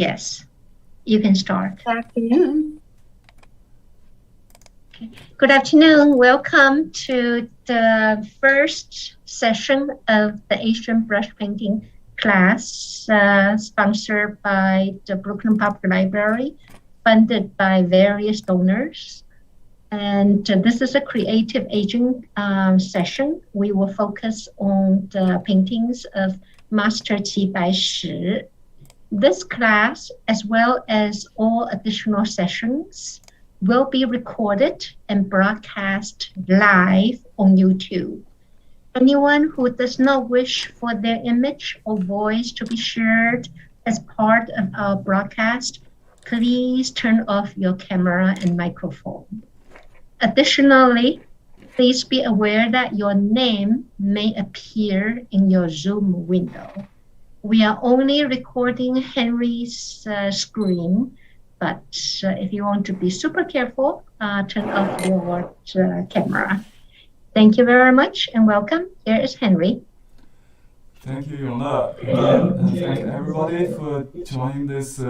Yes, you can start. Good afternoon. Okay. Good afternoon. Welcome to the first session of the Asian brush painting class, sponsored by the Brooklyn Public Library, funded by various donors. And this is a creative aging session. We will focus on the paintings of Master Qi Baishi. This class, as well as all additional sessions, will be recorded and broadcast live on YouTube. Anyone who does not wish for their image or voice to be shared as part of our broadcast, please turn off your camera and microphone. Additionally, please be aware that your name may appear in your Zoom window. We are only recording Henry's screen, but if you want to be super careful, turn off your camera. Thank you very much and welcome. Here is Henry. Thank you, Yona, again, and thank everybody for joining this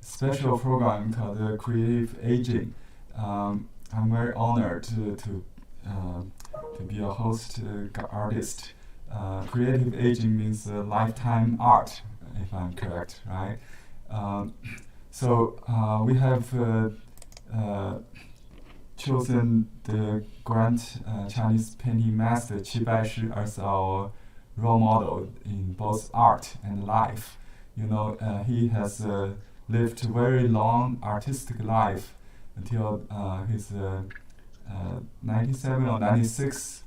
special program called Creative Aging. I'm very honored to be a host artist. Creative aging means lifetime art, if I'm correct, right? So we have chosen the grand Chinese painting master Qi Baishi as our role model in both art and life. You know, he has lived a very long artistic life until his 97 or 96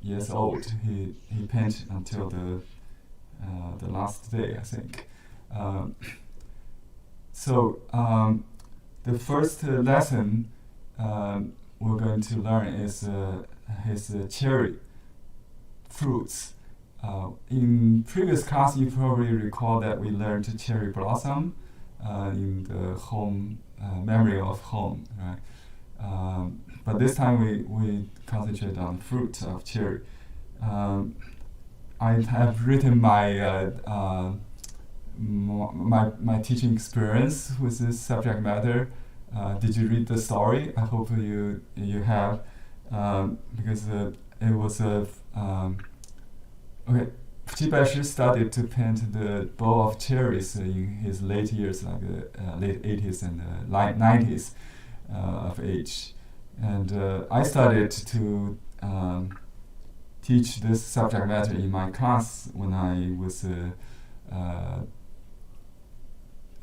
years old. He painted until the last day, I think. So the first lesson we're going to learn is his cherry fruits. In previous class, you probably recall that we learned cherry blossom in the home memory of home, right? But this time we concentrate on fruit of cherry. I have written my my teaching experience with this subject matter. Did you read the story? I hope you have, because it was a okay. Qi Baishi started to paint the bowl of cherries in his late years, like late 80s and late 90s of age. And I started to teach this subject matter in my class when I was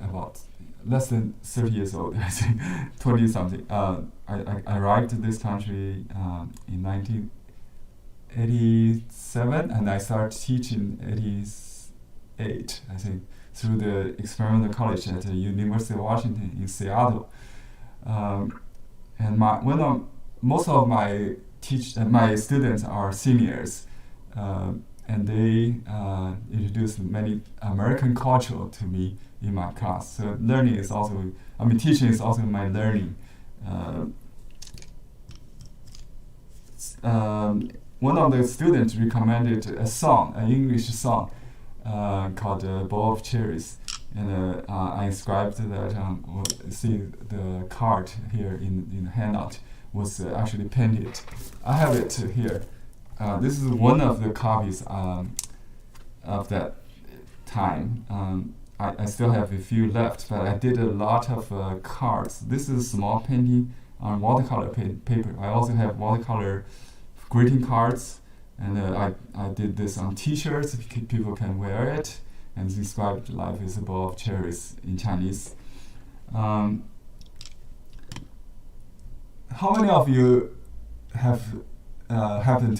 about less than 30 years old, I think, 20 something. I arrived to this country in 1987, and I started teaching 88, I think, through the experimental college at the University of Washington in Seattle. And most of my my students are seniors, and they introduced many American culture to me in my class. So learning is also, teaching is also my learning. One of the students recommended a song, an English song, called "Bowl of Cherries," and I inscribed that. See the card here in the handout was actually painted. I have it here. This is one of the copies of that time. I still have a few left, but I did a lot of cards. This is a small painting on watercolor paper. I also have watercolor greeting cards, and I did this on T-shirts. People can wear it, and it's inscribed "Life is a bowl of cherries" in Chinese. How many of you have happened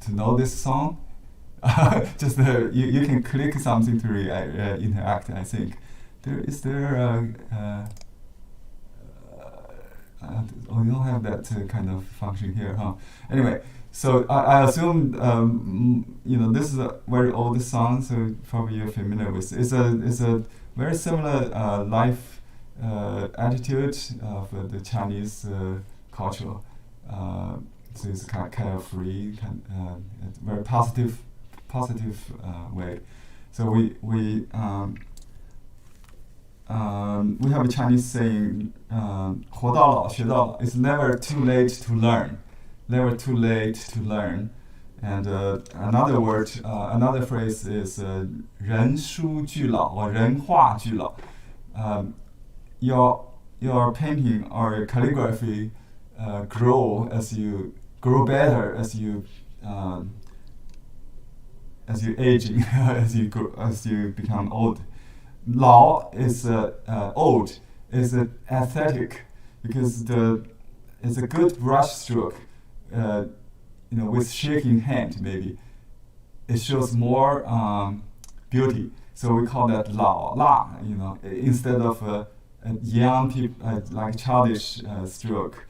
to know this song? Just you can click something to interact. I think you don't have that kind of function here, huh? Anyway, so I assume this is a very old song, so probably you're familiar with. It's a very similar life attitude of the Chinese culture. So it's kind of free, very positive way. So we we have a Chinese saying, 活到老学到老. It's never too late to learn. Never too late to learn. And another word, another phrase is 人书俱老 or 人画俱老. Your painting or your calligraphy grow better as you aging as you become old. 老 is old, is aesthetic because it's a good brush stroke. With shaking hand maybe it shows more beauty. So we call that 老 la. Instead of a young people like childish stroke.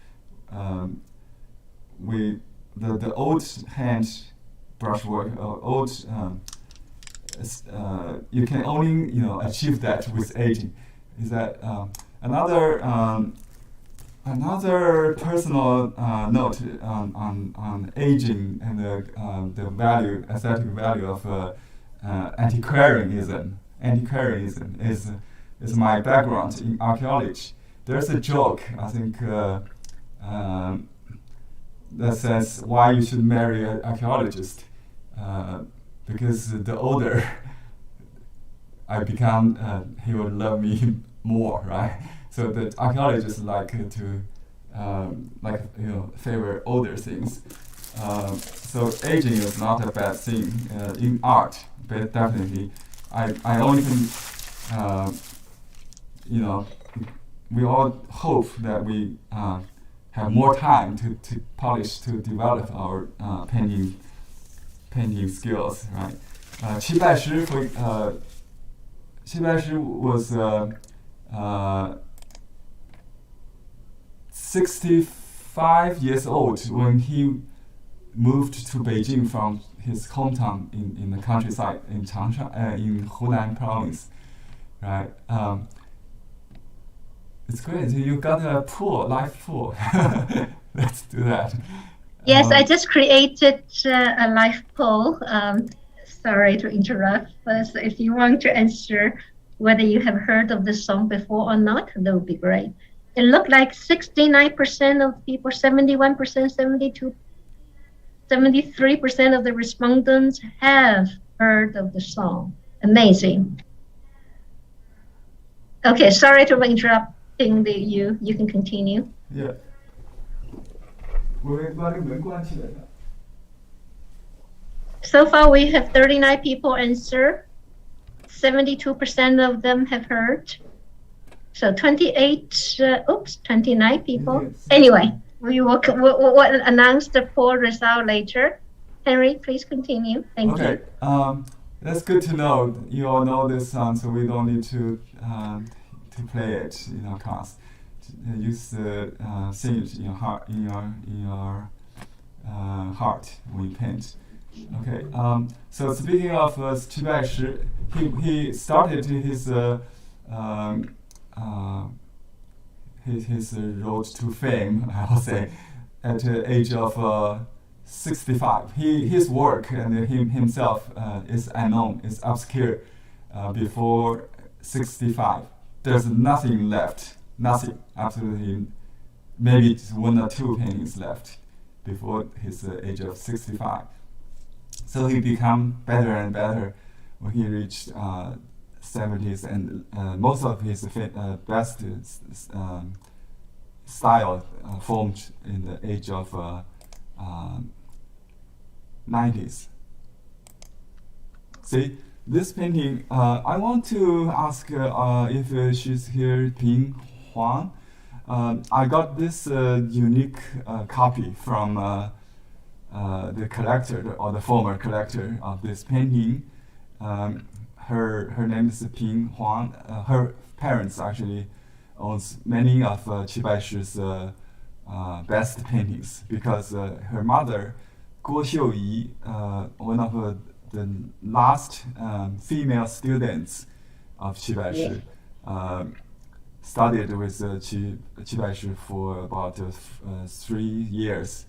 The old hand brushwork old. You can only achieve that with aging. Is that another personal note on aging and the aesthetic value of antiquarianism. Antiquarianism is my background in archaeology. There's a joke I think that says why you should marry an archaeologist. Because the older I become, he will love me more, right? So the archaeologists like to favor older things. So aging is not a bad thing in art, but definitely, I only can, we all hope that we have more time to polish, to develop our painting skills, right? 齐白石 was 65 years old when he moved to Beijing from his hometown in the countryside in Changsha, in Hunan province, right? It's great. You got a pool, live pool. Let's do that. Yes, I just created a live poll. Sorry to interrupt, but if you want to answer whether you have heard of this song before or not, that would be great. It looked like 69% of people, 71%, 72, 73% of the respondents have heard of the song. Amazing. Okay, sorry to interrupting you. You can continue. Yeah. So far, we have 39 people answer. 72% of them have heard. So 29 people. Yes. Anyway, we'll announce the poll result later. Henry, please continue. Thank you. Okay. That's good to know. You all know this song, so we don't need to play it in our class. Use the sing it in your heart, in your heart when you paint. Okay. So speaking of Qi Baishi, he started his road to fame, I will say, at the age of 65. His work and himself is unknown, is obscure before 65. There's nothing left. Nothing, absolutely. Maybe one or two paintings left before his age of 65. So he became better and better when he reached 70s, and most of his best style formed in the age of 90s. See, this painting, I want to ask if she's here, Ping Huang. I got this unique copy from the collector or the former collector of this painting. Her name is Ping Huang. Her parents actually owns many of Qi Baishi's best paintings because her mother, Guo Xiuyi, one of the last female students of Qi Baishi, studied with Qi Baishi for about 3 years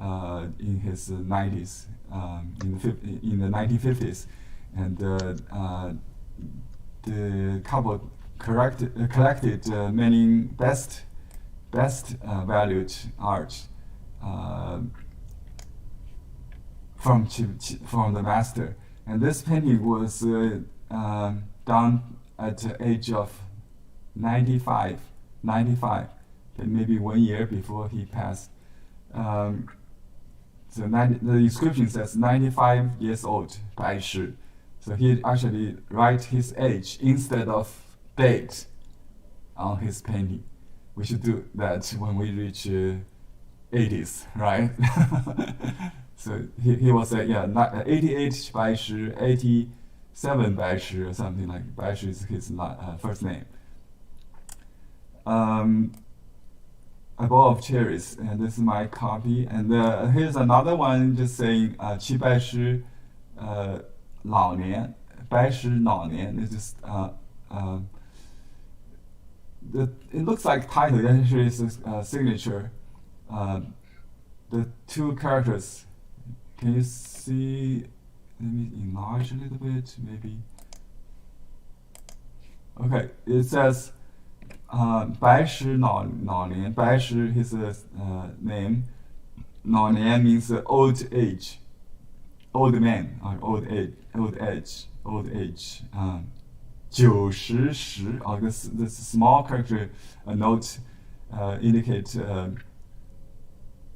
in his 90s, in the 1950s, and the couple collected many best valued art from the master. And this painting was done at the age of 95, maybe 1 year before he passed. So the inscription says 95 years old, Baishi. So he actually write his age instead of date on his painting. We should do that when we reach 80s, right? So he was 88 Baishi, 87 Baishi, or something like. Baishi is his first name. A bowl of cherries, and this is my copy. And here's another one, just saying 七拜师老年，白石老年. It's just it looks like title. Actually, it's a signature. The two characters. Can you see? Let me enlarge a little bit, maybe. Okay, it says 白石老年. 白石 his name. 老年 means old age, old man, or old age. 九十十. This small character note indicate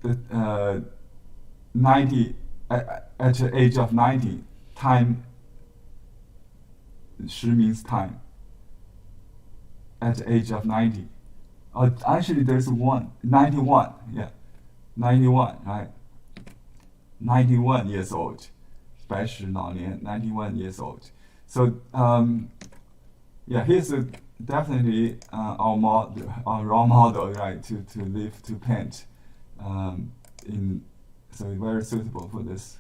that 90 at the age of 90. Time. 十 means time. At the age of 90. Actually, there's 91. Yeah, 91, right? 91 years old. 白石老年, 91 years old. So, he's definitely our role model, right? To live, to paint. So very suitable for this,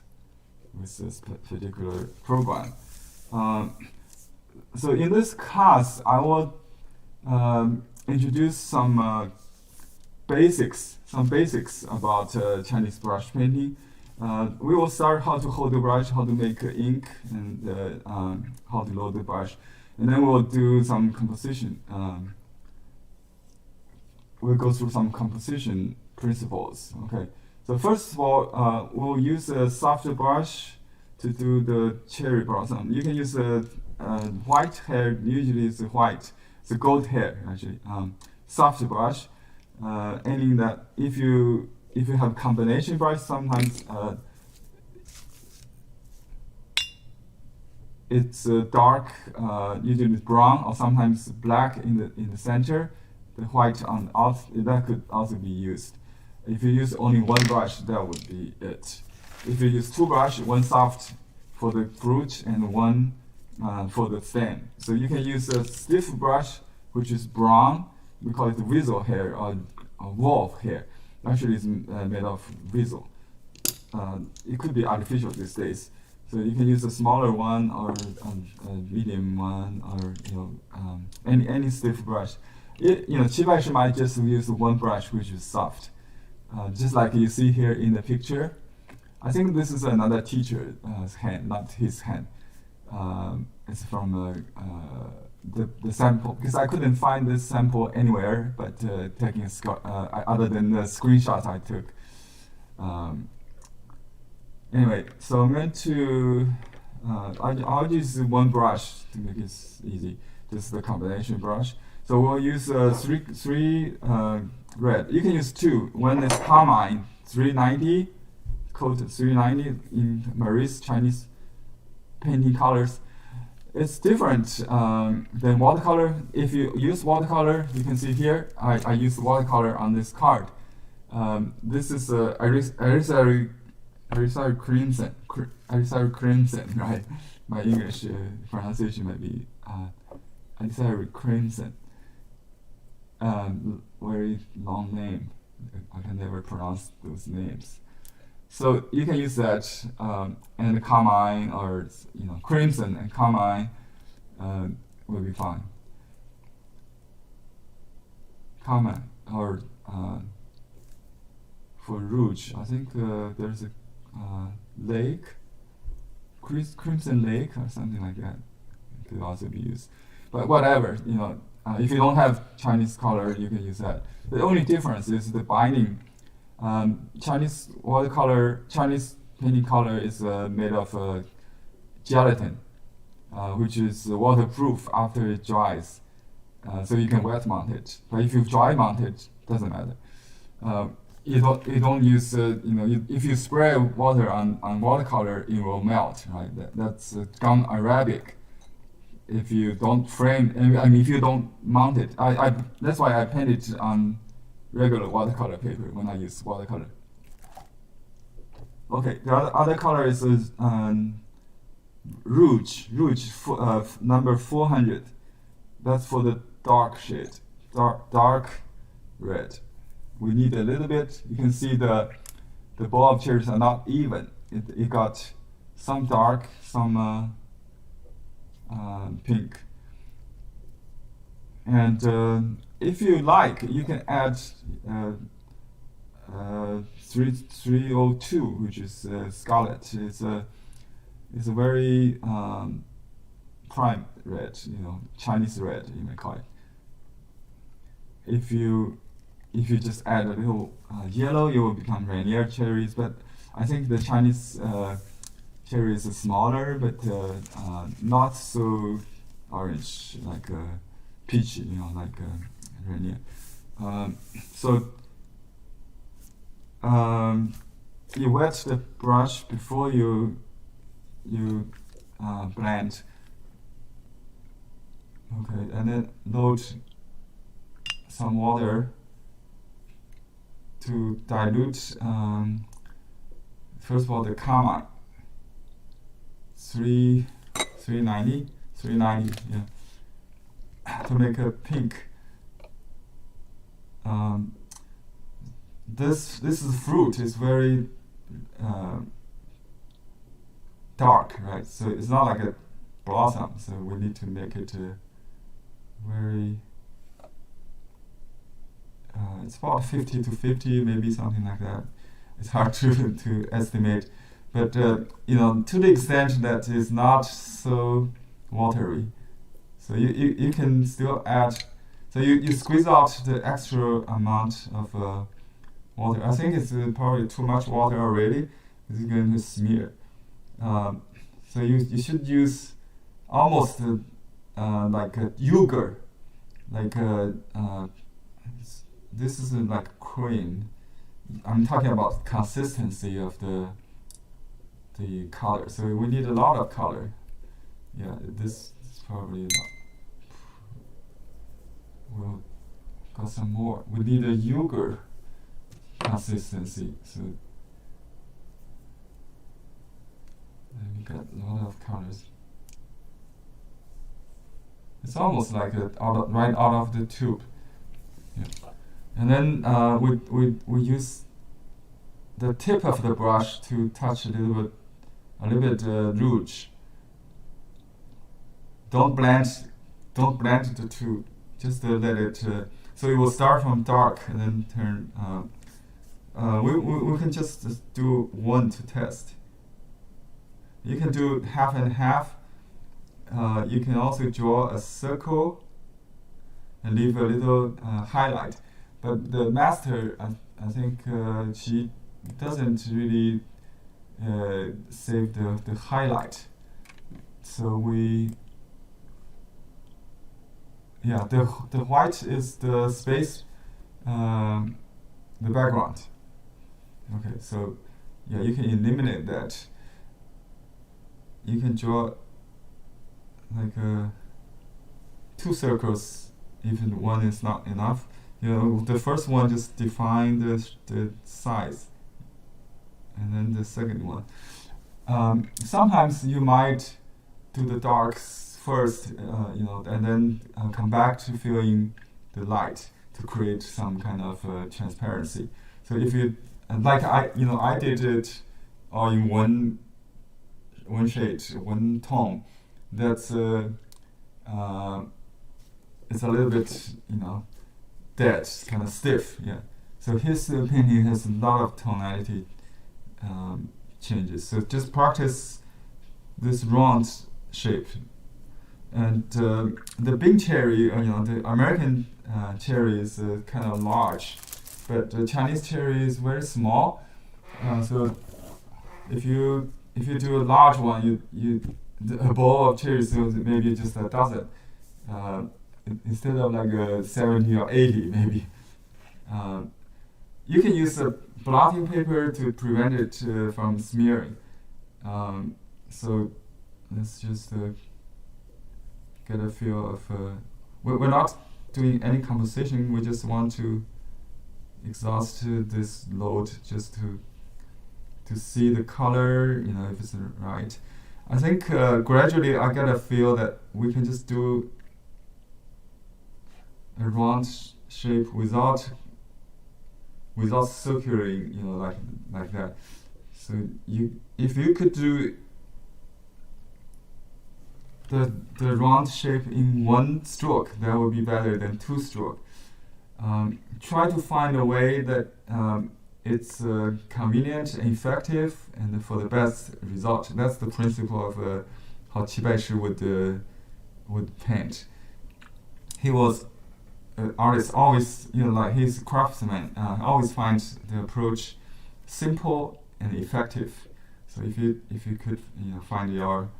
with this particular program. So in this class, I will introduce some basics about Chinese brush painting. We will start how to hold the brush, how to make ink, and how to load the brush. And then we'll do some composition. We'll go through some composition principles. Okay. So first of all, we'll use a softer brush to do the cherry blossom. You can use a white hair. Usually it's white. It's a gold hair actually. Soft brush. Aiming that if you have combination brush, sometimes it's dark, usually brown, or sometimes black in the center. The white on out, that could also be used. If you use only one brush, that would be it. If you use two brushes, one soft for the fruit and one for the stem. So you can use a stiff brush, which is brown. We call it weasel hair or wolf hair. Actually, it's made of weasel. It could be artificial these days. So you can use a smaller one or a medium one, or any stiff brush. Qibaishi might just use one brush, which is soft. Just like you see here in the picture. I think this is another teacher's hand, not his hand. It's from the sample, because I couldn't find this sample anywhere, but taking other than the screenshots I took. Anyway, so I'm going to I'll use one brush to make it easy, just the combination brush. So we'll use three red. You can use two. One is carmine 390, code 390 in Marie's Chinese painting colors. It's different than watercolor. If you use watercolor, you can see here, I use watercolor on this card. This is Irisari crimson, right? My English pronunciation might be Irisari crimson. Very long name. I can never pronounce those names. So you can use that, and carmine, or crimson and carmine will be fine. Carmine, or for rouge, I think there's a lake, crimson lake or something like that. It could also be used. But whatever, if you don't have Chinese color, you can use that. The only difference is the binding. Chinese painting color is made of gelatin, which is waterproof after it dries. So you can wet mount it. But if you dry mount it, doesn't matter. You don't use if you spray water on watercolor, it will melt, right? That's gone Arabic. If you don't frame, if you don't mount it, that's why I paint it on regular watercolor paper when I use watercolor. Okay, the other color is rouge, number 400. That's for the dark shade, dark red. We need a little bit. You can see the ball of cherries are not even. It got some dark, some pink. And if you like, you can add 302, which is scarlet. It's a very prime red, Chinese red, you may call it. If you just add a little yellow, it will become Rainier cherries. But I think the Chinese cherries are smaller, but not so orange like peach, like Rainier. So you wet the brush before you blend. Okay, and then load some water to dilute. First of all, the karma. 390, yeah, to make a pink. This is fruit. It's very dark, right? So it's not like a blossom. So we need to make it very. It's about 50 to 50, maybe something like that. It's hard to estimate, but to the extent that it's not so watery, so you can still add. So you squeeze out the extra amount of water. I think it's probably too much water already. It's going to smear. So you should use almost like a yogurt, like this is like cream. I'm talking about consistency of the color. So we need a lot of color. Yeah, this is probably not. We'll got some more. We need a yogurt consistency. So we got a lot of colors. It's almost like right out of the tube. Yeah. And then we use the tip of the brush to touch a little bit rouge. Don't blend the two. Just let it. So it will start from dark and then turn. We can just do one to test. You can do half and half. You can also draw a circle and leave a little highlight. But the master, I think she doesn't really save the highlight. So the white is the space, the background. Okay, so yeah, you can eliminate that. You can draw like two circles, even one is not enough. The first one just define the size, and then the second one. Sometimes you might do the darks first, and then come back to fill in the light to create some kind of transparency. So if you I did it all in one shade, one tone. That's it's a little bit dead, kind of stiff. Yeah. So his painting has a lot of tonality changes. So just practice this round shape, And the big cherry, the American cherry is kind of large, but the Chinese cherry is very small. So if you do a large one, a bowl of cherries, so maybe just a dozen, instead of like 70 or 80 maybe. You can use a blotting paper to prevent it from smearing. So let's just get a feel of. We're not doing any composition. We just want to exhaust this load just to see the color, if it's right. I think gradually I get a feel that we can just do a round shape without circulating, like that. So if you could do the round shape in one stroke, that would be better than two stroke. Try to find a way that it's convenient and effective, and for the best result. That's the principle of how Baishi would paint. He was an artist, always, he's a craftsman. Always finds the approach simple and effective. So if you could, find your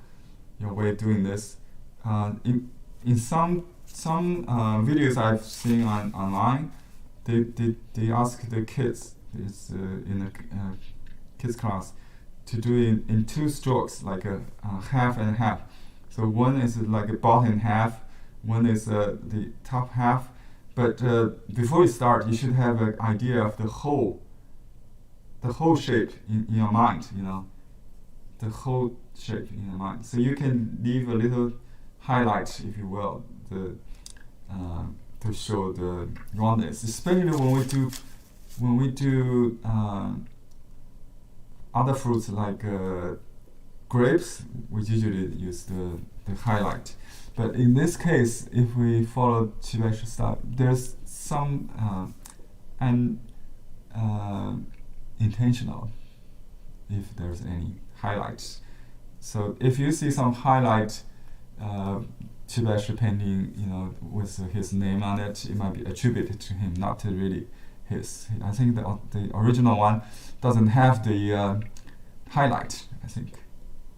way of doing this, in some videos I've seen online, they ask the kids, it's in a kids class, to do it in two strokes, like a half and half. So one is like a bottom half, one is the top half. But before you start, you should have an idea of the whole shape in your mind, the whole shape in your mind. So you can leave a little highlight, if you will, to show the roundness, especially when we do other fruits like grapes. We usually use the highlight. But in this case, if we follow Baishi style, there's some intentional, if there's any highlights. So if you see some highlight Baishi painting, with his name on it, it might be attributed to him, not really his. I think the original one doesn't have the highlight. I think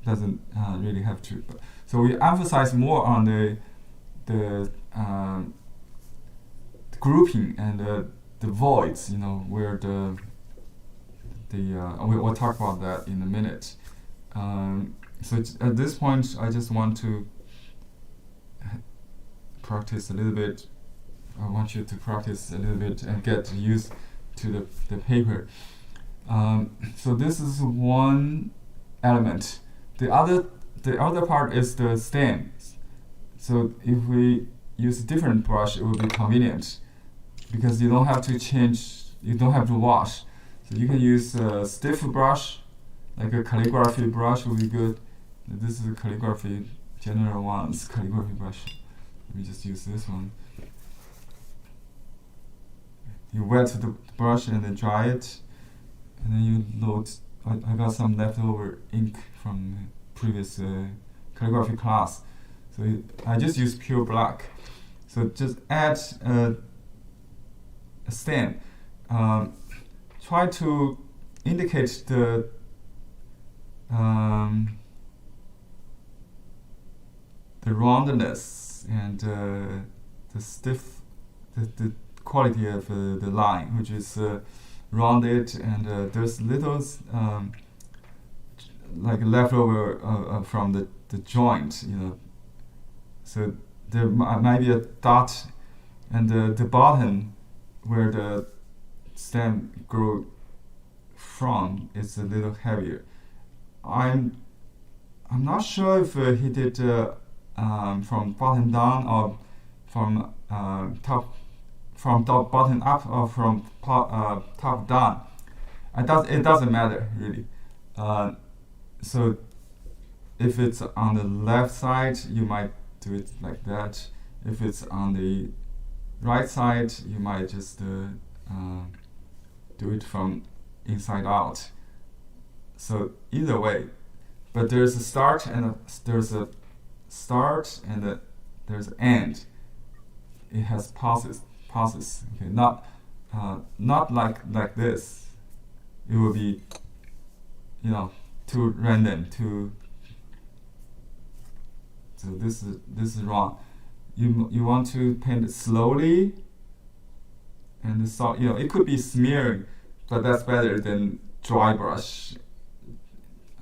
doesn't really have to. So we emphasize more on the grouping and the voids, where we'll talk about that in a minute. So at this point, I just want to practice a little bit. I want you to practice a little bit and get used to the paper. So this is one element. The other part is the stem. So if we use a different brush, it will be convenient because you don't have to change. You don't have to wash. So you can use a stiff brush, like a calligraphy brush would be good. This is a general one's calligraphy brush. Let me just use this one. You wet the brush and then dry it, and then you load. I got some leftover ink from previous calligraphy class, so I just use pure black. So just add a stem. Try to indicate the roundness and the stiff, the quality of the line, which is rounded, and there's little like leftover from the joint, So there might be a dot, and the bottom where the stem grew from is a little heavier. I'm not sure if he did from bottom down or from bottom up or from top down. It doesn't matter really. So if it's on the left side, you might do it like that. If it's on the right side, you might just do it from inside out. So either way, but there's a start and there's a start and there's and. It has pauses. Okay, not like this. It will be, too random. So this is wrong. You want to paint it slowly, and it could be smearing, but that's better than dry brush.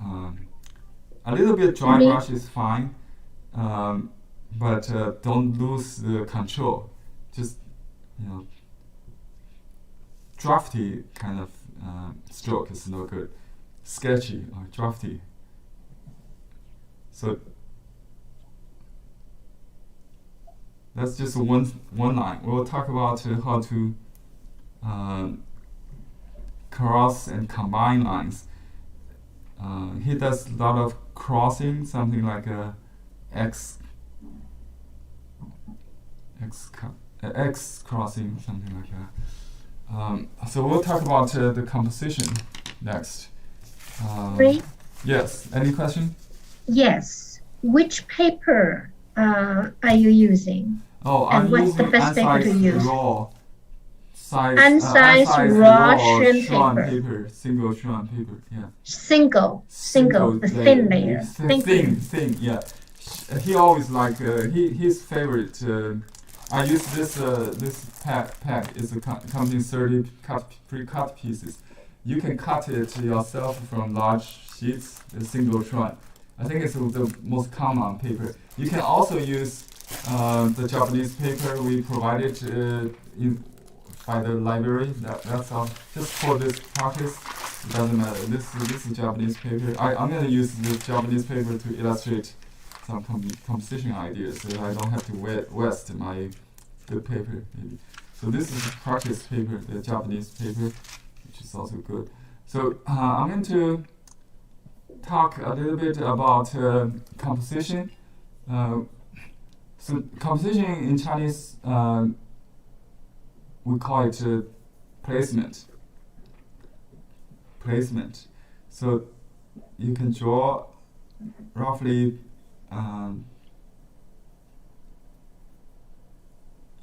A little bit dry brush is fine, but don't lose the control. Just drafty kind of stroke is no good. Sketchy or drafty. So that's just one line. We'll talk about how to cross and combine lines. He does a lot of crossing, something like a X crossing, something like that. So we'll talk about the composition next. Great. Yes. Any question? Yes. Which paper are you using? I'm what's the using best paper to use? Raw Unsize raw Schön paper, single Schön paper. Yeah. Single, the thin layer. Thin. Yeah. He always his favorite. I use this pack. It's comes in 30 pre-cut pieces. You can cut it yourself from large sheets, the single Schön. I think it's the most common paper. You can also use the Japanese paper we provided by the library. That's all. Just for this practice, it doesn't matter. This is Japanese paper. I'm gonna use this Japanese paper to illustrate some composition ideas, so I don't have to waste my good paper. Maybe. So this is practice paper, the Japanese paper, which is also good. So I'm going to talk a little bit about composition. So composition in Chinese, we call it placement. So you can draw roughly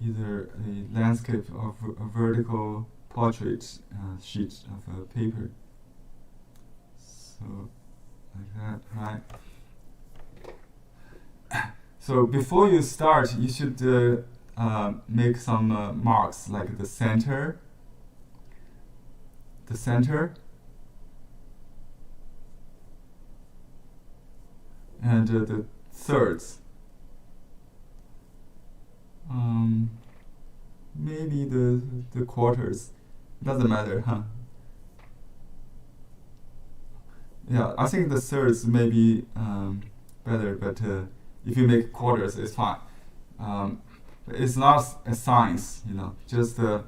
either a landscape or a vertical portrait sheet of paper. So like that, right? So before you start, you should make some marks, like the center, and the thirds. Maybe the quarters. Doesn't matter, huh? Yeah, I think the thirds may be better, but if you make quarters, it's fine. It's not a science, Just so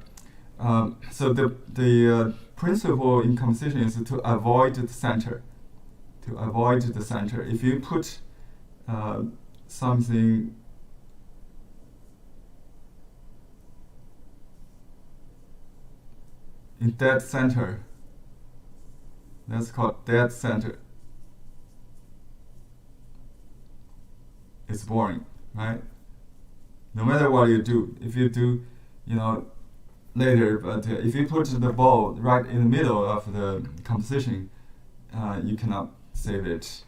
the principle in composition is to avoid the center. If you put something in dead center, that's called dead center. It's boring, right? No matter what you do, if you do, later, but if you put the ball right in the middle of the composition, you cannot save it.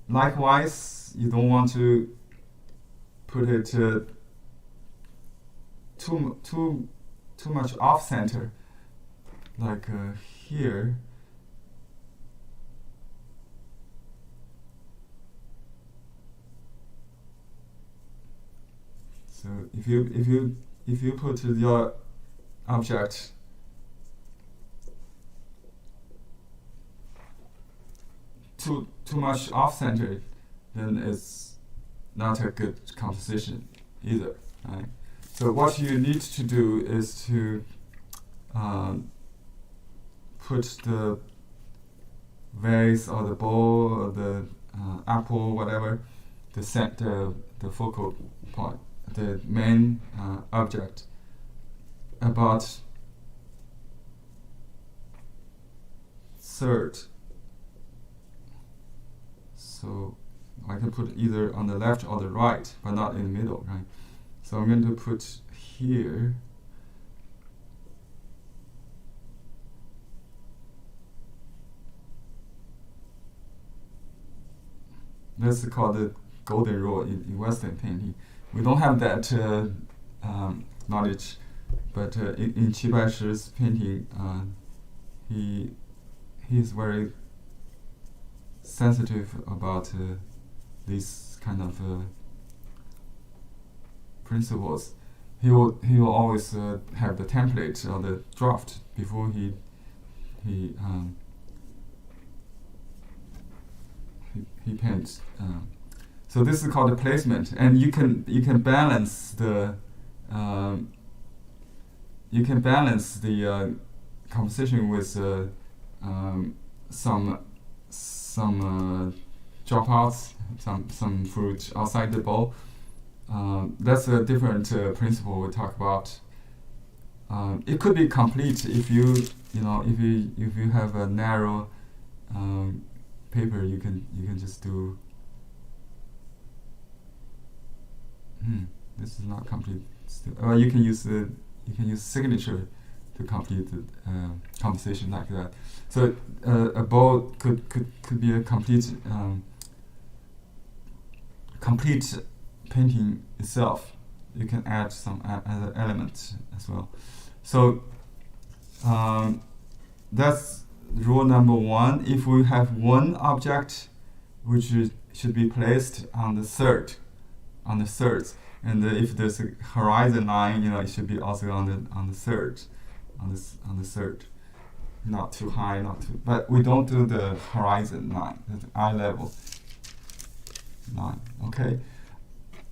Likewise, you don't want to put it too much off center, like here. So if you put your object too much off center, then it's not a good composition either, right? So what you need to do is to put the vase or the bowl or the apple, whatever, the focal point, the main object, about third. So I can put either on the left or the right, but not in the middle, right? So I'm going to put here. That's called the golden rule in Western painting. We don't have that knowledge, but in Qi Baishi's painting, he is very sensitive about these kind of principles. He will always have the template or the draft before he paints. So this is called the placement, and you can balance the composition with some dropouts, some fruit outside the bowl. That's a different principle we talk about. It could be complete if you have a narrow paper. You can just do. This is not complete. Still, you can use signature to complete the composition like that. So a bowl could be a complete painting itself. You can add some other elements as well. So that's rule number 1. If we have one object which should be placed on the thirds, and if there's a horizon line, it should be also on the third, on the third, not too high, but we don't do the horizon line, the eye level line. Okay.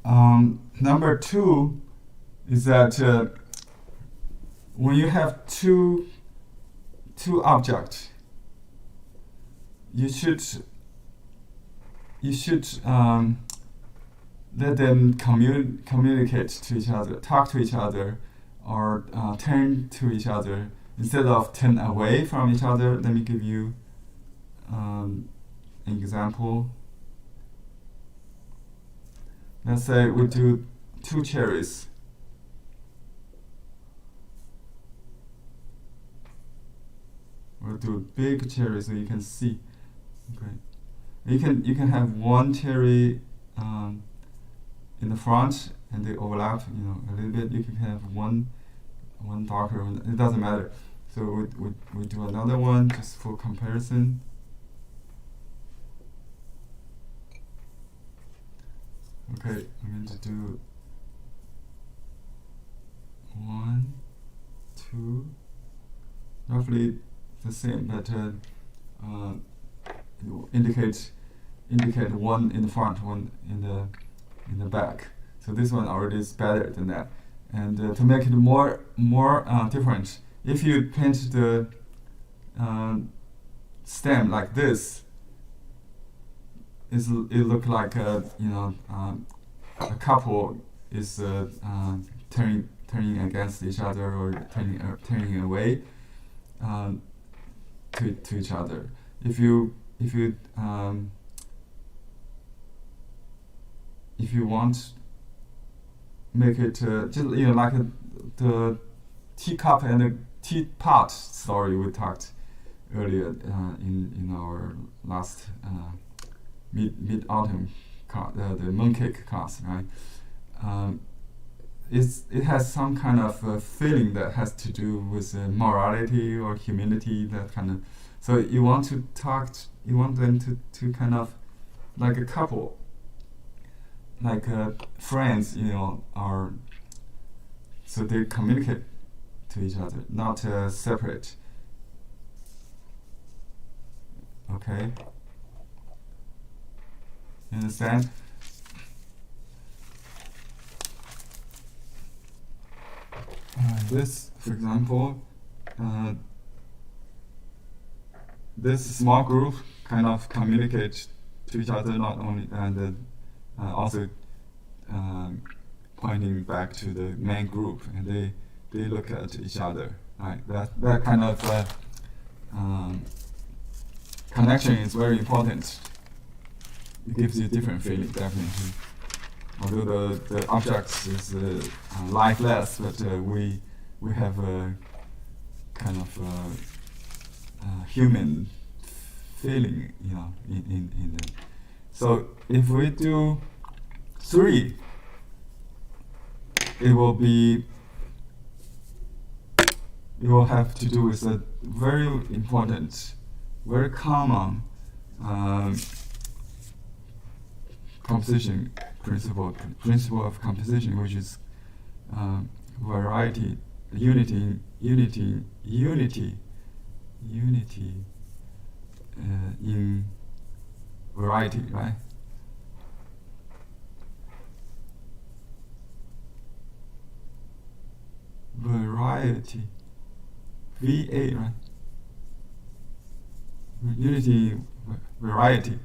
Number 2 is that when you have two objects, you should let them communicate to each other, talk to each other, or turn to each other instead of turn away from each other. Let me give you an example. Let's say we do 2 cherries. We'll do big cherries so you can see. Okay. You can have 1 cherry in the front, and they overlap, a little bit. You can have one darker one. It doesn't matter. So we do another one just for comparison. Okay, I'm going to do 1, 2, roughly the same, but indicate 1 in the front, 1 in the back. So this one already is better than that. And to make it more different, if you paint the stem like this, it look like a couple is turning against each other or turning away to each other. If you want make it just like the teacup and the teapot story we talked earlier in our last mid-autumn the mooncake class, right? It has some kind of feeling that has to do with morality or humility, that kind of. So you want them to kind of like a couple, like friends, are, so they communicate to each other, not separate. Okay, you understand? This, for example, this small group kind of communicate to each other, not only and also pointing back to the main group, and they look at each other. Right, that kind of connection is very important. it gives you a different feeling, definitely. Although the object is lifeless, but we have a kind of human feeling, in it. So if we do 3, it will have to do with a very important, very common composition principle of composition, which is variety, unity in variety, right? Variety, VA, right? Unity, variety.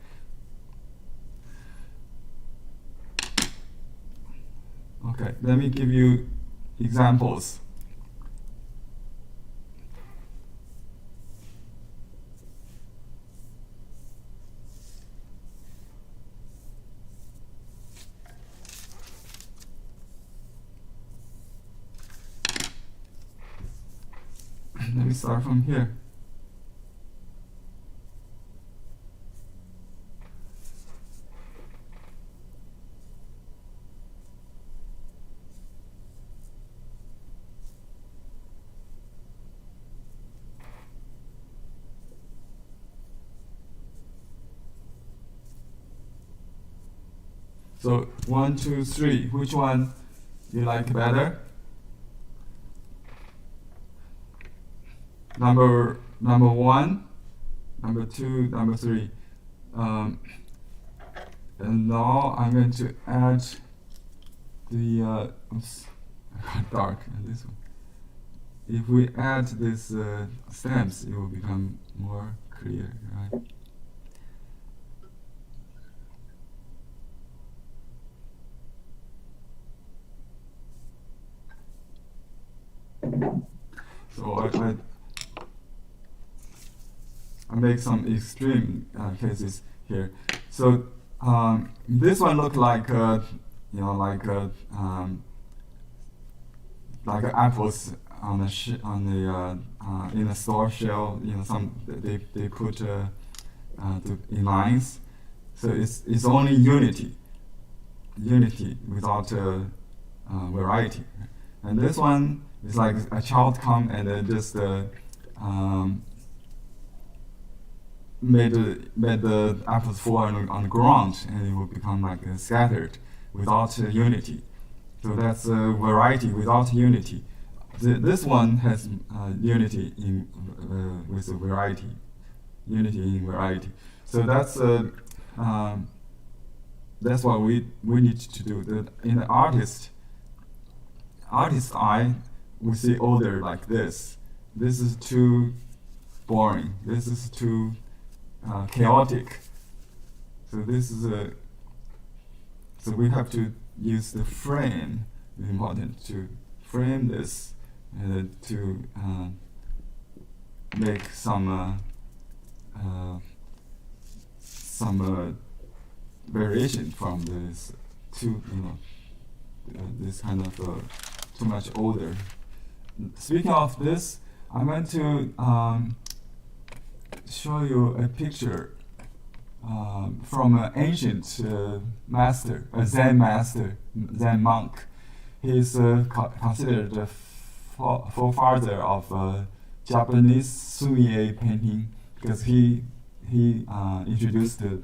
Okay, let me give you examples. Let me start from here. So 1, 2, 3. Which one you like better? Number 1, number 2, number 3. And now I'm going to add the oops, I got dark in this one. If we add these stamps, it will become more clear, right? So I make some extreme cases here. So this one look like like apples on the in a store shell. Some they put in lines. So it's only unity without variety. And this one is like a child come and just made the apples fall on the ground, and it will become like scattered without unity. So that's variety without unity. This one has unity with variety, unity in variety. So that's what we need to do. In the artist's eye, we see order like this. This is too boring. This is too chaotic. So this is so we have to use the frame. It's important to frame this and to make some variation from this too, this kind of too much order. Speaking of this, I'm going to show you a picture from an ancient master, a Zen monk. He's considered the forefather of Japanese sumi painting, because he introduced the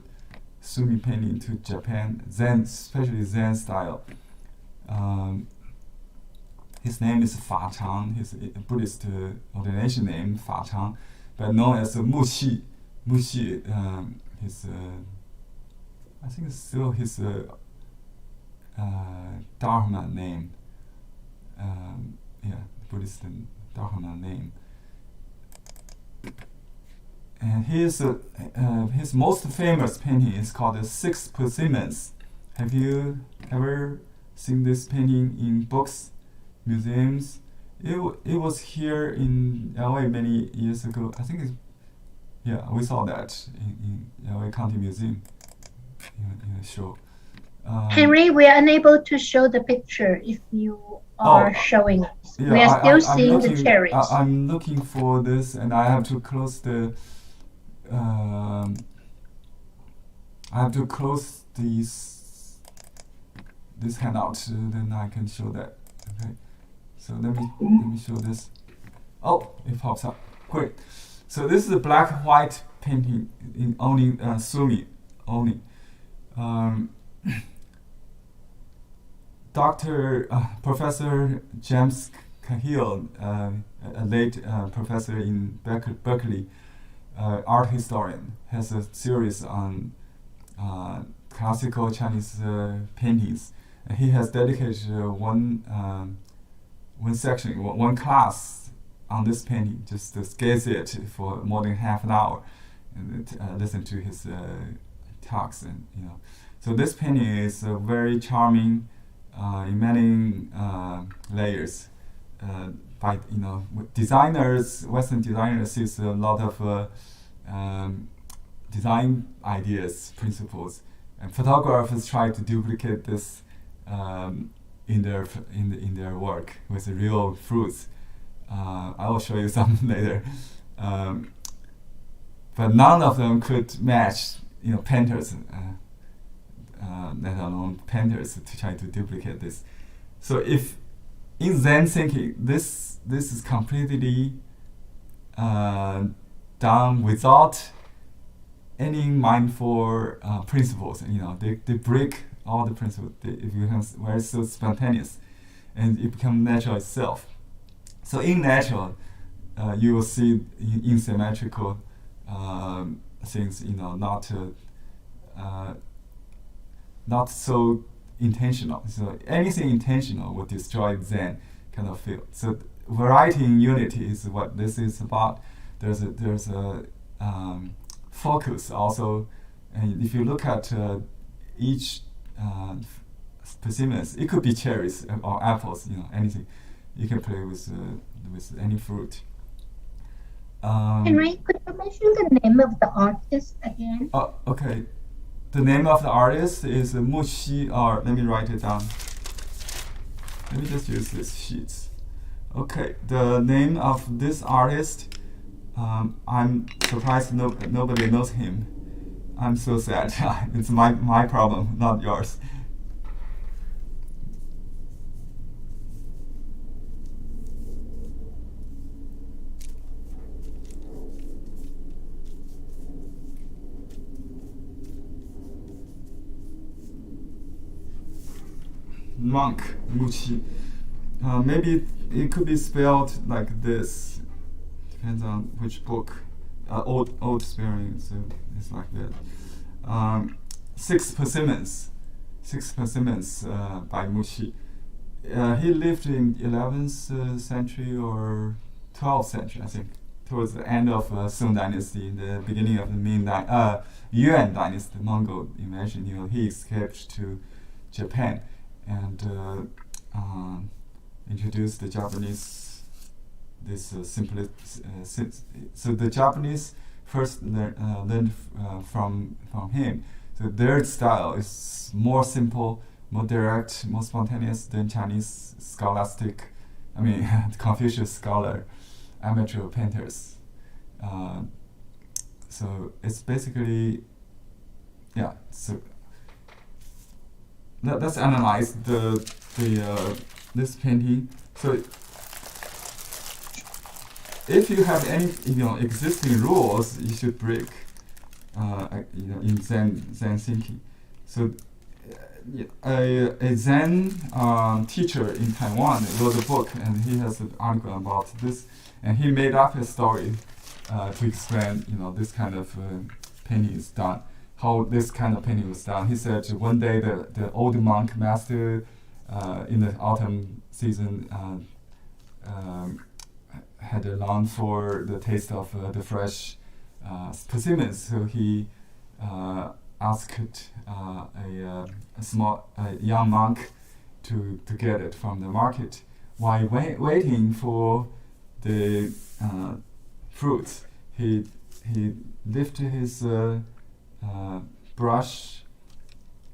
sumi painting to Japan, Zen, especially Zen style. His name is Fa Chang. His Buddhist ordination name, Fa Chang, but known as Mu Xi. Mu Xi, his I think it's still his Dharma name. Buddhist Dharma name. And his most famous painting is called Six Persimmons. Have you ever seen this painting in books, museums? It was here in LA many years ago. I think we saw that in LA County Museum. in the show. Henry, we are unable to show the picture if you are showing us. Yeah, we are still seeing looking, the cherries. I'm looking for this, and I have to close the. I have to close this handout, then I can show that. Okay, so let me show this. Oh, it pops up. Great. So this is a black and white painting in only Sumi only. Professor James Cahill, a late professor in Berkeley, art historian, has a series on classical Chinese paintings. And he has dedicated one section, one class on this painting, just to gaze it for more than half an hour and listen to his talks. And so this painting is very charming in many layers. By designers, Western designers use a lot of design ideas, principles, and photographers try to duplicate this in their work with real fruits. I will show you some later, but none of them could match painters, let alone painters, to try to duplicate this. So if in Zen thinking, this is completely done without any mindful principles. They break all the principles. It becomes very so spontaneous, and it becomes natural itself. So in natural, you will see in symmetrical things. Not so intentional. So anything intentional would destroy Zen kind of feel. So variety in unity is what this is about. There's a focus also, and if you look at each persimmons, it could be cherries or apples. Anything. You can play with any fruit. Henry, could you mention the name of the artist again? Oh, okay. The name of the artist is Mu Xi, or let me write it down. Let me just use these sheets. Okay, the name of this artist, I'm surprised nobody knows him. I'm so sad. It's my problem, not yours. Monk, Muqi. Maybe it could be spelled like this. Depends on which book. Old spelling, so it's like that. Six Persimmons. Six Persimmons by Muqi. He lived in 11th century or 12th century, I think, towards the end of Song Dynasty, in the beginning of the Yuan Dynasty, Mongol invasion. He escaped to Japan and introduced the Japanese so the Japanese first learned from him. So their style is more simple, more direct, more spontaneous than Chinese scholastic, Confucius scholar, amateur painters. So it's basically, so let's analyze this painting. So if you have any existing rules, you should break in Zen thinking. So a Zen teacher in Taiwan wrote a book, and he has an article about this, and he made up a story to explain this kind of painting is done, how this kind of painting was done. He said one day the old monk master in the autumn season had a long for the taste of the fresh persimmons, so he asked a young monk to get it from the market. While waiting for the fruits, he lifted his brush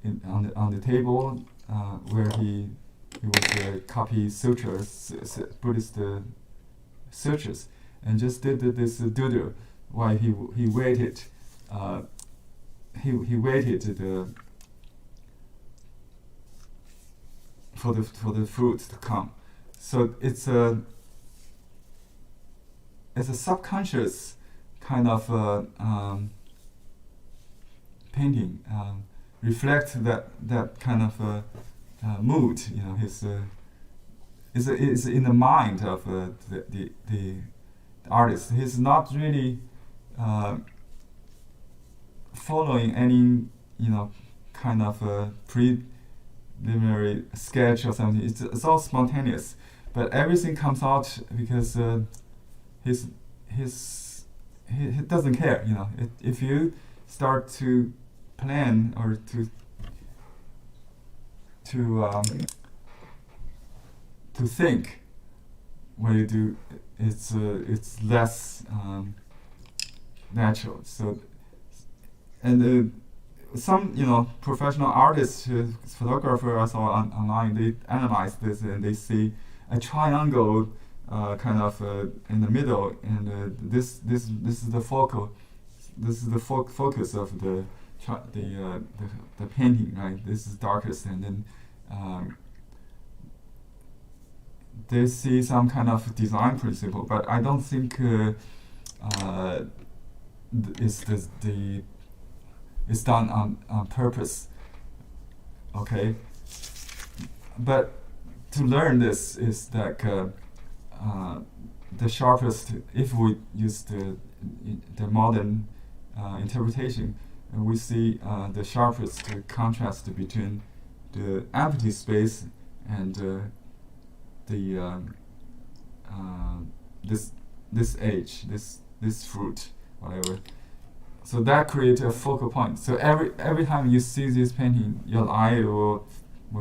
on the table where he would copy sutras, Buddhist sutras, and just did this doodle while he waited. He waited for the fruit to come. So it's a subconscious kind of painting, reflect that kind of mood. His is in the mind of the artist. He's not really following any kind of preliminary sketch or something. It's all spontaneous, but everything comes out because he doesn't care. If you start to plan or to think when you do, it's less natural. So, and some professional artists, photographers I saw online, they analyze this and they see a triangle kind of in the middle, and this is the focal. This is the focus of the painting, right? This is darkest, and then they see some kind of design principle, but I don't think it's done on purpose. Okay, but to learn this is like the sharpest. If we use the modern interpretation, we see the sharpest contrast between the empty space and this edge, this fruit, whatever. So that creates a focal point. So every time you see this painting, your eye will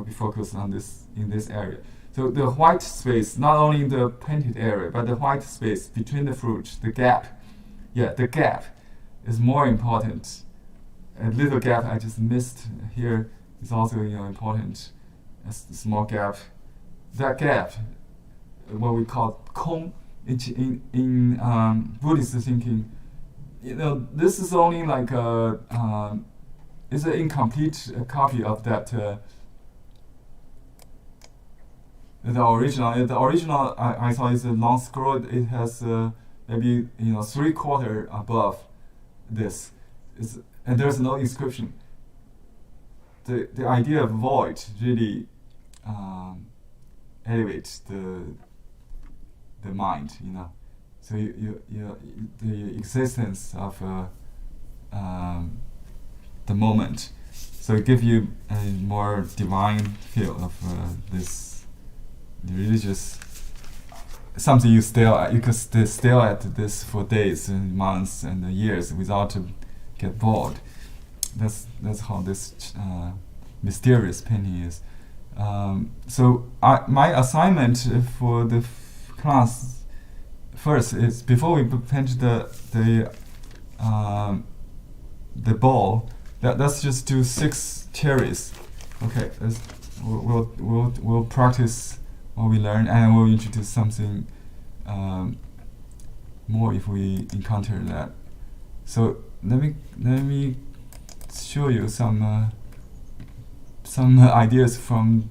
be focused on this in this area. So the white space, not only in the painted area, but the white space between the fruit, the gap. Yeah, the gap is more important. A little gap I just missed here is also important. A small gap. That gap, what we call kong, in Buddhist thinking, this is only like it's an incomplete copy of that. The original. The original I saw is a long scroll. It has maybe 3/4 above this, and there's no inscription. The idea of void really elevates the mind, So the existence of the moment, so it gives you a more divine feel of this religious something you stare at. You could stare at this for days and months and years without to get bored. That's how this mysterious painting is. So my assignment for the class first is, before we paint the ball, let's just do 6 cherries. Okay, we'll practice what we learn, and we'll introduce something more if we encounter that. So let me show you some ideas from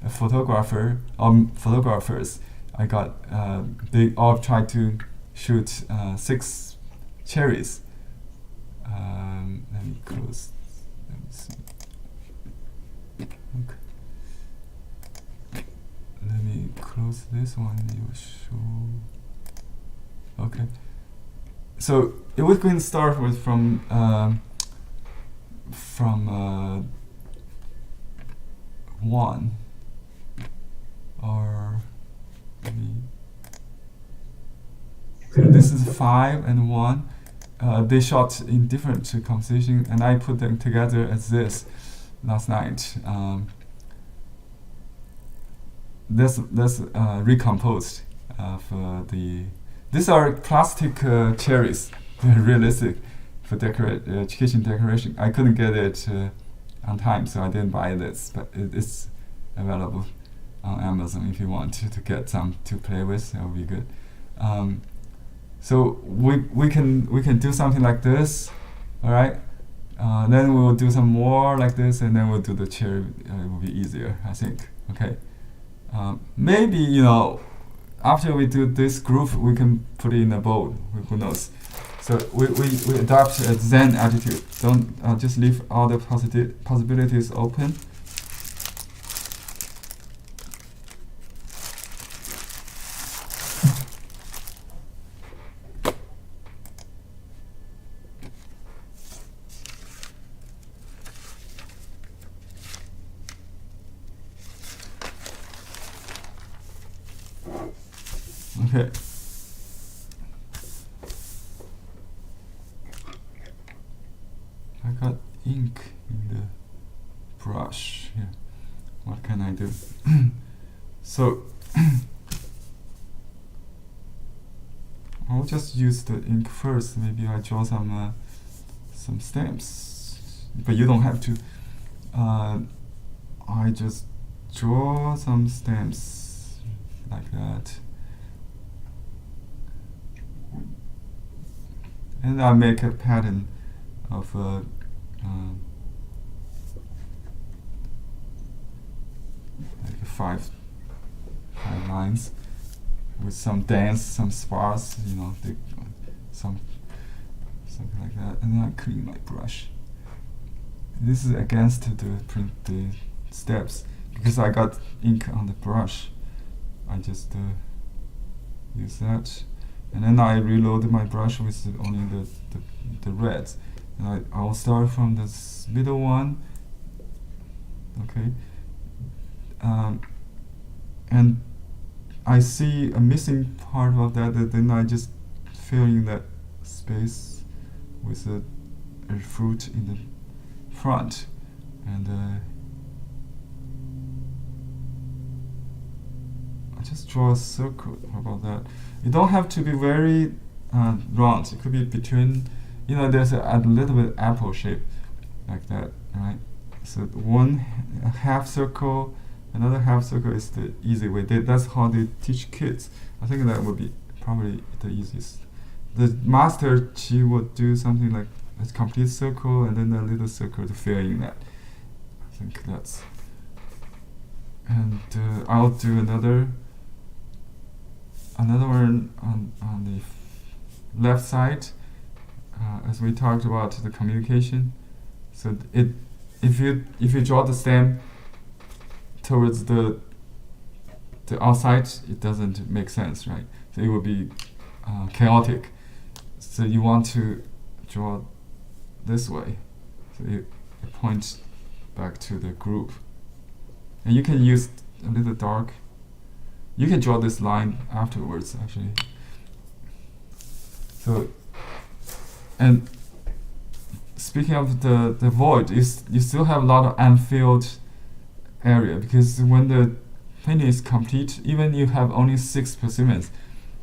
a photographer or photographers. I got they all tried to shoot 6 cherries. Let me close. Let me see. Okay. Let me close this one. You show. Okay. So we're going to start with from 1, or maybe. So this is 5 and 1. They shot in different composition, and I put them together as this last night. That's recomposed of the. These are plastic cherries. They're realistic for kitchen decoration. I couldn't get it on time, so I didn't buy this, but it's available on Amazon if you want to get some to play with. That would be good. So we can do something like this, all right. Then we'll do some more like this, and then we'll do the cherry. It will be easier, I think. Okay. Maybe after we do this group, we can put it in a bowl. Who knows? So we adopt a Zen attitude. Don't just leave all the possibilities open. Okay. I got ink in the brush here. What can I do? So I'll just use the ink first. Maybe I draw some stamps, but you don't have to. I just draw some stamps like that. And I make a pattern of like 5 lines with some dance, some sparse, something like that. And then I clean my brush. This is against the steps because I got ink on the brush. I just use that. And then I reload my brush with only the reds. And I'll start from this middle one. Okay. And I see a missing part of that, then I just fill in that space with a fruit in the front. And I just draw a circle. How about that? You don't have to be very round. It could be between, there's a little bit apple shape like that, right? So one half circle, another half circle is the easy way. That's how they teach kids. I think that would be probably the easiest. The master, she would do something like a complete circle and then a little circle to fill in that. I think that's. And I'll do another one on the left side, as we talked about the communication. So if you draw the stem towards the outside, it doesn't make sense, right? So it will be chaotic. So you want to draw this way. So it points back to the group. And you can use a little dark. You can draw this line afterwards, actually. So, and speaking of the void, you still have a lot of unfilled area, because when the painting is complete, even you have only 6 persimmons,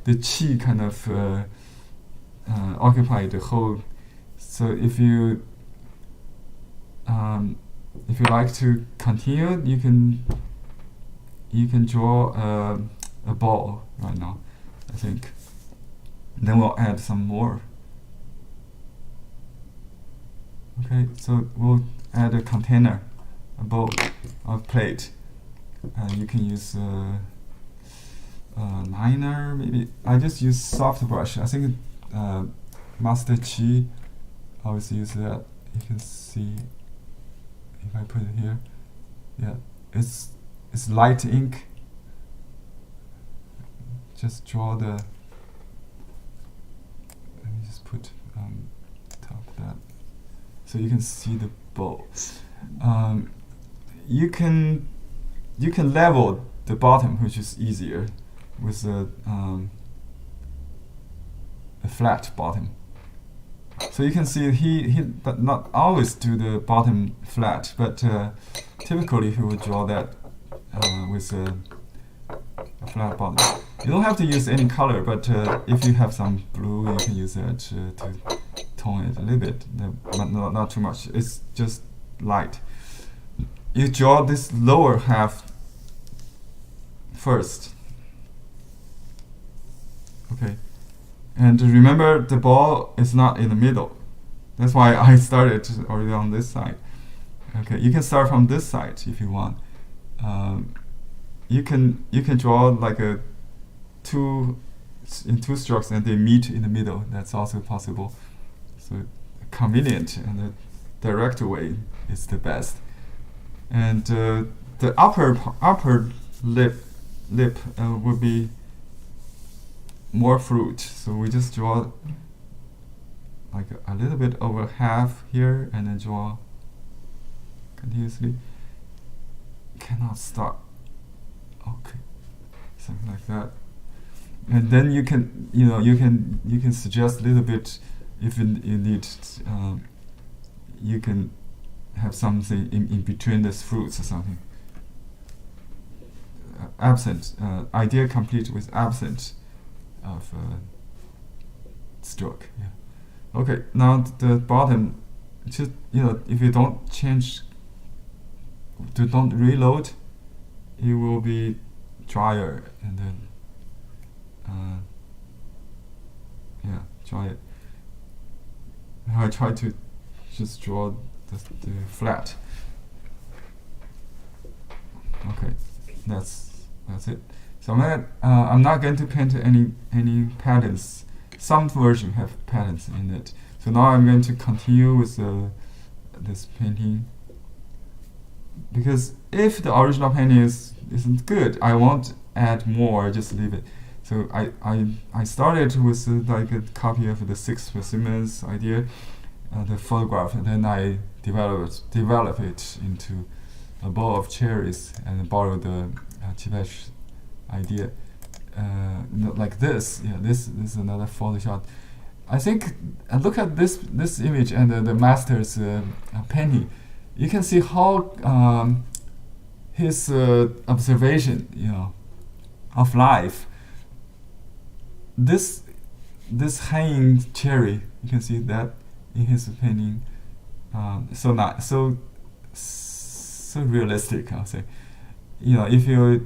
the qi kind of occupy the whole. So if you like to continue, you can draw a ball right now, I think. Then we'll add some more. Okay, so we'll add a container, a bowl, a plate. You can use a liner, maybe. I just use soft brush. I think Master Chi always use that. You can see if I put it here. Yeah, it's light ink. Just draw the. Let me just put top of that, so you can see the bowl. You can level the bottom, which is easier, with a flat bottom. So you can see he but not always do the bottom flat, but typically he would draw that with a flat bottom. You don't have to use any color, but if you have some blue, you can use that to tone it a little bit, but not too much. It's just light. you draw this lower half first. Okay, and remember the ball is not in the middle. That's why I started already on this side. Okay, you can start from this side if you want. You can draw like a two strokes and they meet in the middle. That's also possible. So convenient and the direct way is the best. And the upper lip would be more fruit. So we just draw like a little bit over half here and then draw continuously. Cannot stop. Okay, something like that. And then you can suggest a little bit if you need. You can have something in between these fruits or something. Absent. Idea complete with absent of stroke. Yeah. Okay. Now the bottom, just if you don't change, don't reload, it will be drier and then try it. I try to just draw the flat. Okay, that's it. So I'm not going to paint any patterns. Some version have patterns in it. So now I'm going to continue with this painting. Because if the original painting isn't good, I won't add more. Just leave it. So I started with like a copy of the Six Persimmons idea, the photograph, and then I develop it into a bowl of cherries and borrow the Chipesh idea, like this. Yeah, this is another photo shot. I think look at this image and the master's painting. You can see how his observation, of life. This hanging cherry, you can see that in his painting. So realistic, I'll say. If you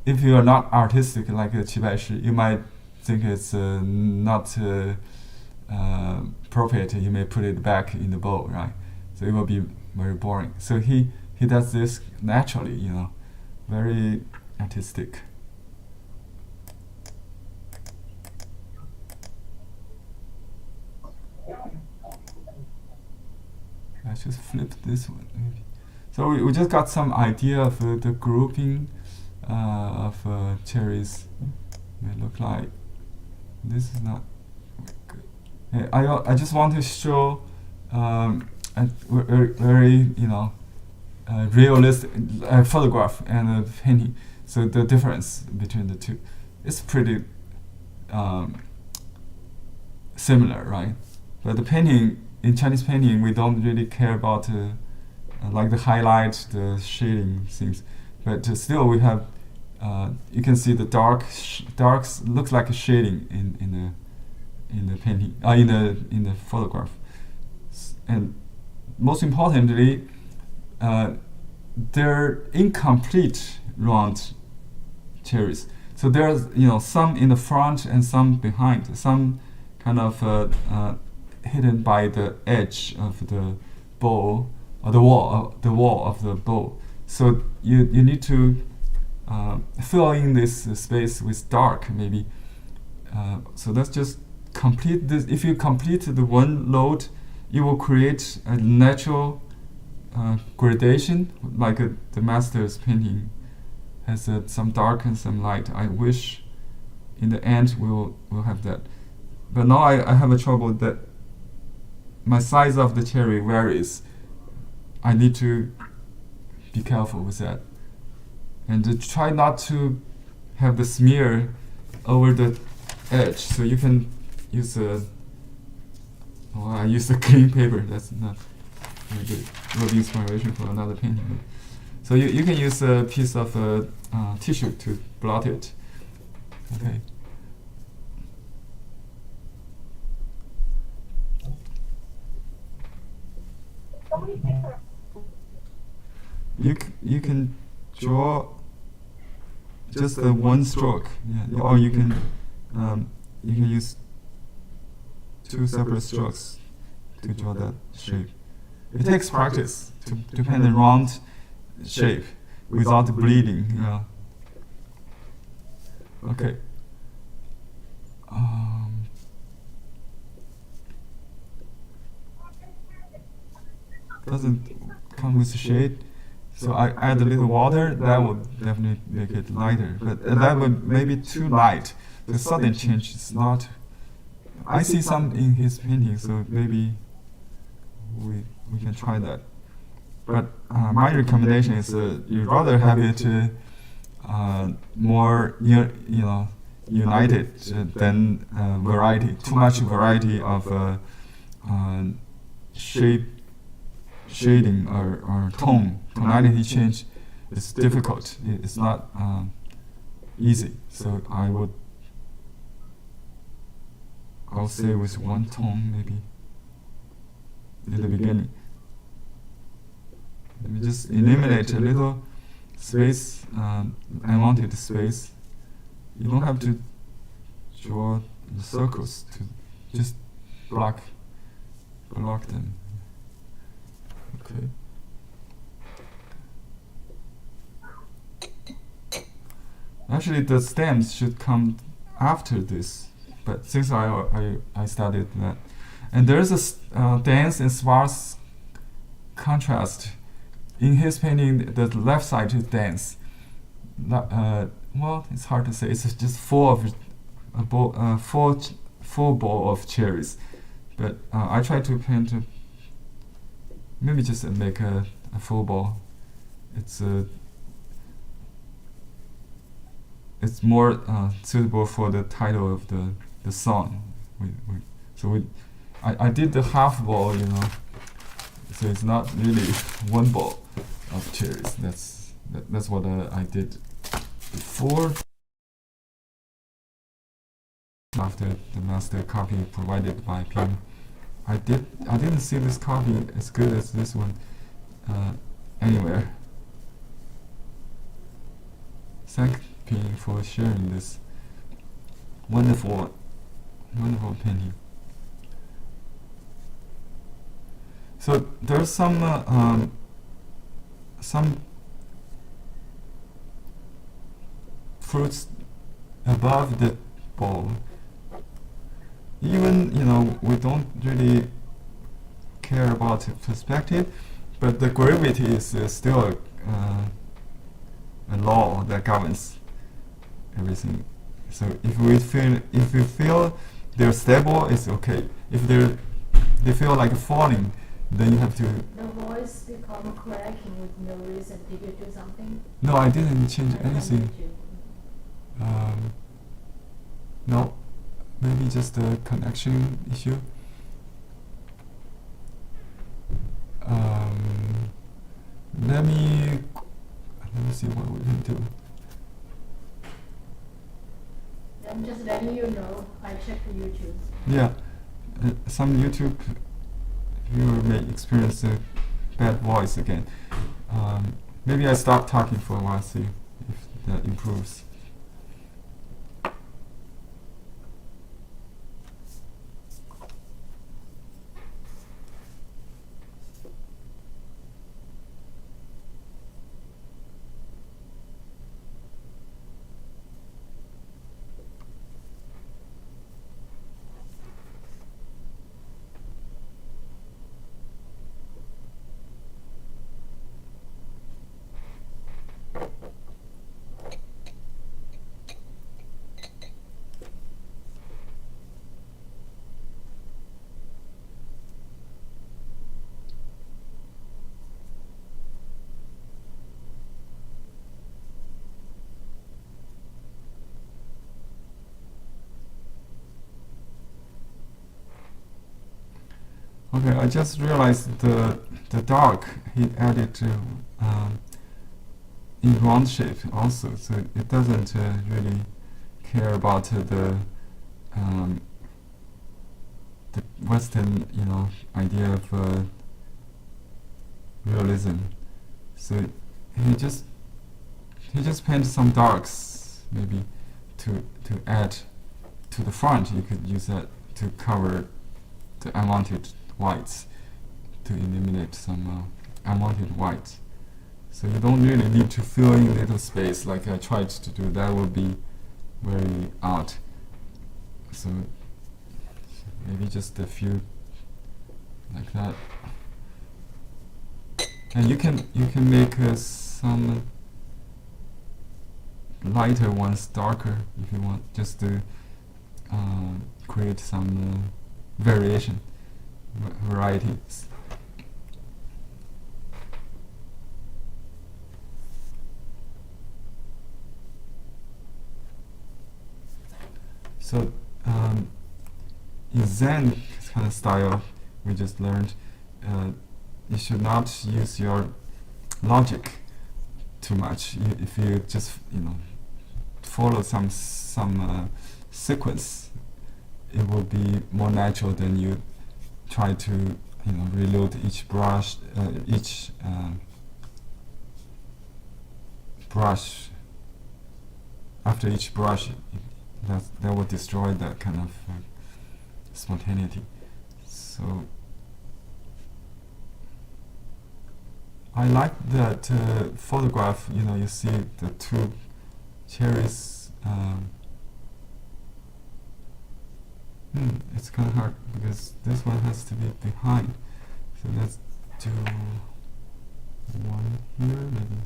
if you are not artistic like Baishi, you might think it's not appropriate. You may put it back in the bowl, right? So it will be very boring. So he does this naturally, very artistic. Let's just flip this one, maybe. So we just got some idea of the grouping of cherries. May look like this is not good. Hey, I just want to show a very realistic photograph and a painting. So the difference between the two, it's pretty similar, right? But the painting, in Chinese painting, we don't really care about like the highlight, the shading things. But still, we have you can see the darks looks like a shading in the painting, in the photograph. And most importantly, they're incomplete round cherries. So there's some in the front and some behind, some kind of hidden by the edge of the bowl or the wall of the bowl. So you need to fill in this space with dark, maybe. So let's just complete this. If you complete the one load, you will create a natural gradation, like the master's painting has some dark and some light. I wish in the end we'll have that. But now I have a trouble that my size of the cherry varies. I need to be careful with that. And try not to have the smear over the edge. So you can use I use a clean paper. That's not very good. It will be inspiration for another painting. So you can use a piece of tissue to blot it. Okay. You can draw just the one stroke, yeah, or you can use two separate strokes to draw that shape. It takes practice to paint a round shape without bleeding. Yeah. Okay. Doesn't come with shade, so I add a little water. That would definitely make it lighter, but that would maybe too light. The sudden change is not. I see some in his painting, so maybe we can try that. But my recommendation is you'd rather have it more united than variety. Too much variety of shape, shading or tonality change is difficult. It's not easy. So I'll say with one tone maybe in the beginning. Let me just eliminate a little space, unwanted space. You don't have to draw the circles to just block them. Okay. Actually, the stems should come after this, but since I studied that, and there is a dense and sparse contrast. In his painting, the left side is dense. Well, it's hard to say. It's just full of full bowl of cherries. But I try to paint maybe just make a full bowl. It's more suitable for the title of the song. I did the half bowl, so it's not really one bowl of cherries. That's what I did before. After the master copy provided by Pim, I didn't see this copy as good as this one anywhere. Thank Pim for sharing this wonderful painting. So there's some fruits above the bowl. Even we don't really care about perspective, but the gravity is still a law that governs everything. So if we feel they're stable, it's okay. If they feel like falling, then you have to. The voice become cracking with no reason. Did you do something? No, I didn't change anything. No, maybe just a connection issue. Let me see what we can do. I'm just letting you know. I checked YouTube. Yeah, some YouTube viewer may experience a bad voice again. Maybe I stop talking for a while, see if that improves. Okay, I just realized the dark he added in round shape also, so it doesn't really care about the Western idea of realism. So he just painted some darks, maybe to add to the front. You could use that to cover the unwanted whites, to eliminate some unwanted whites. So you don't really need to fill in little space like I tried to do. That would be very odd. So maybe just a few like that. And you can make some lighter ones darker if you want, just to create some variation, varieties. So in Zen kind of style we just learned, you should not use your logic too much. If you just follow some sequence, it will be more natural than you try to reload each brush, brush. After each brush, that will destroy that kind of spontaneity. So I like that photograph. You see the two cherries. It's kind of hard because this one has to be behind. So let's do one here, maybe.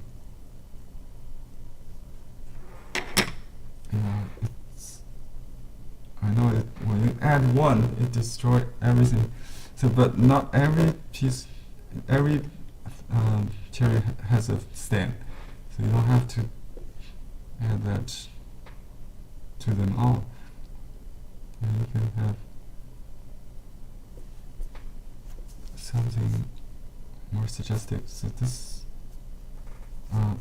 I know when you add one, it destroys everything. So, but not every piece, every cherry has a stem, so you don't have to add that to them all. And you can have something more suggestive. So this,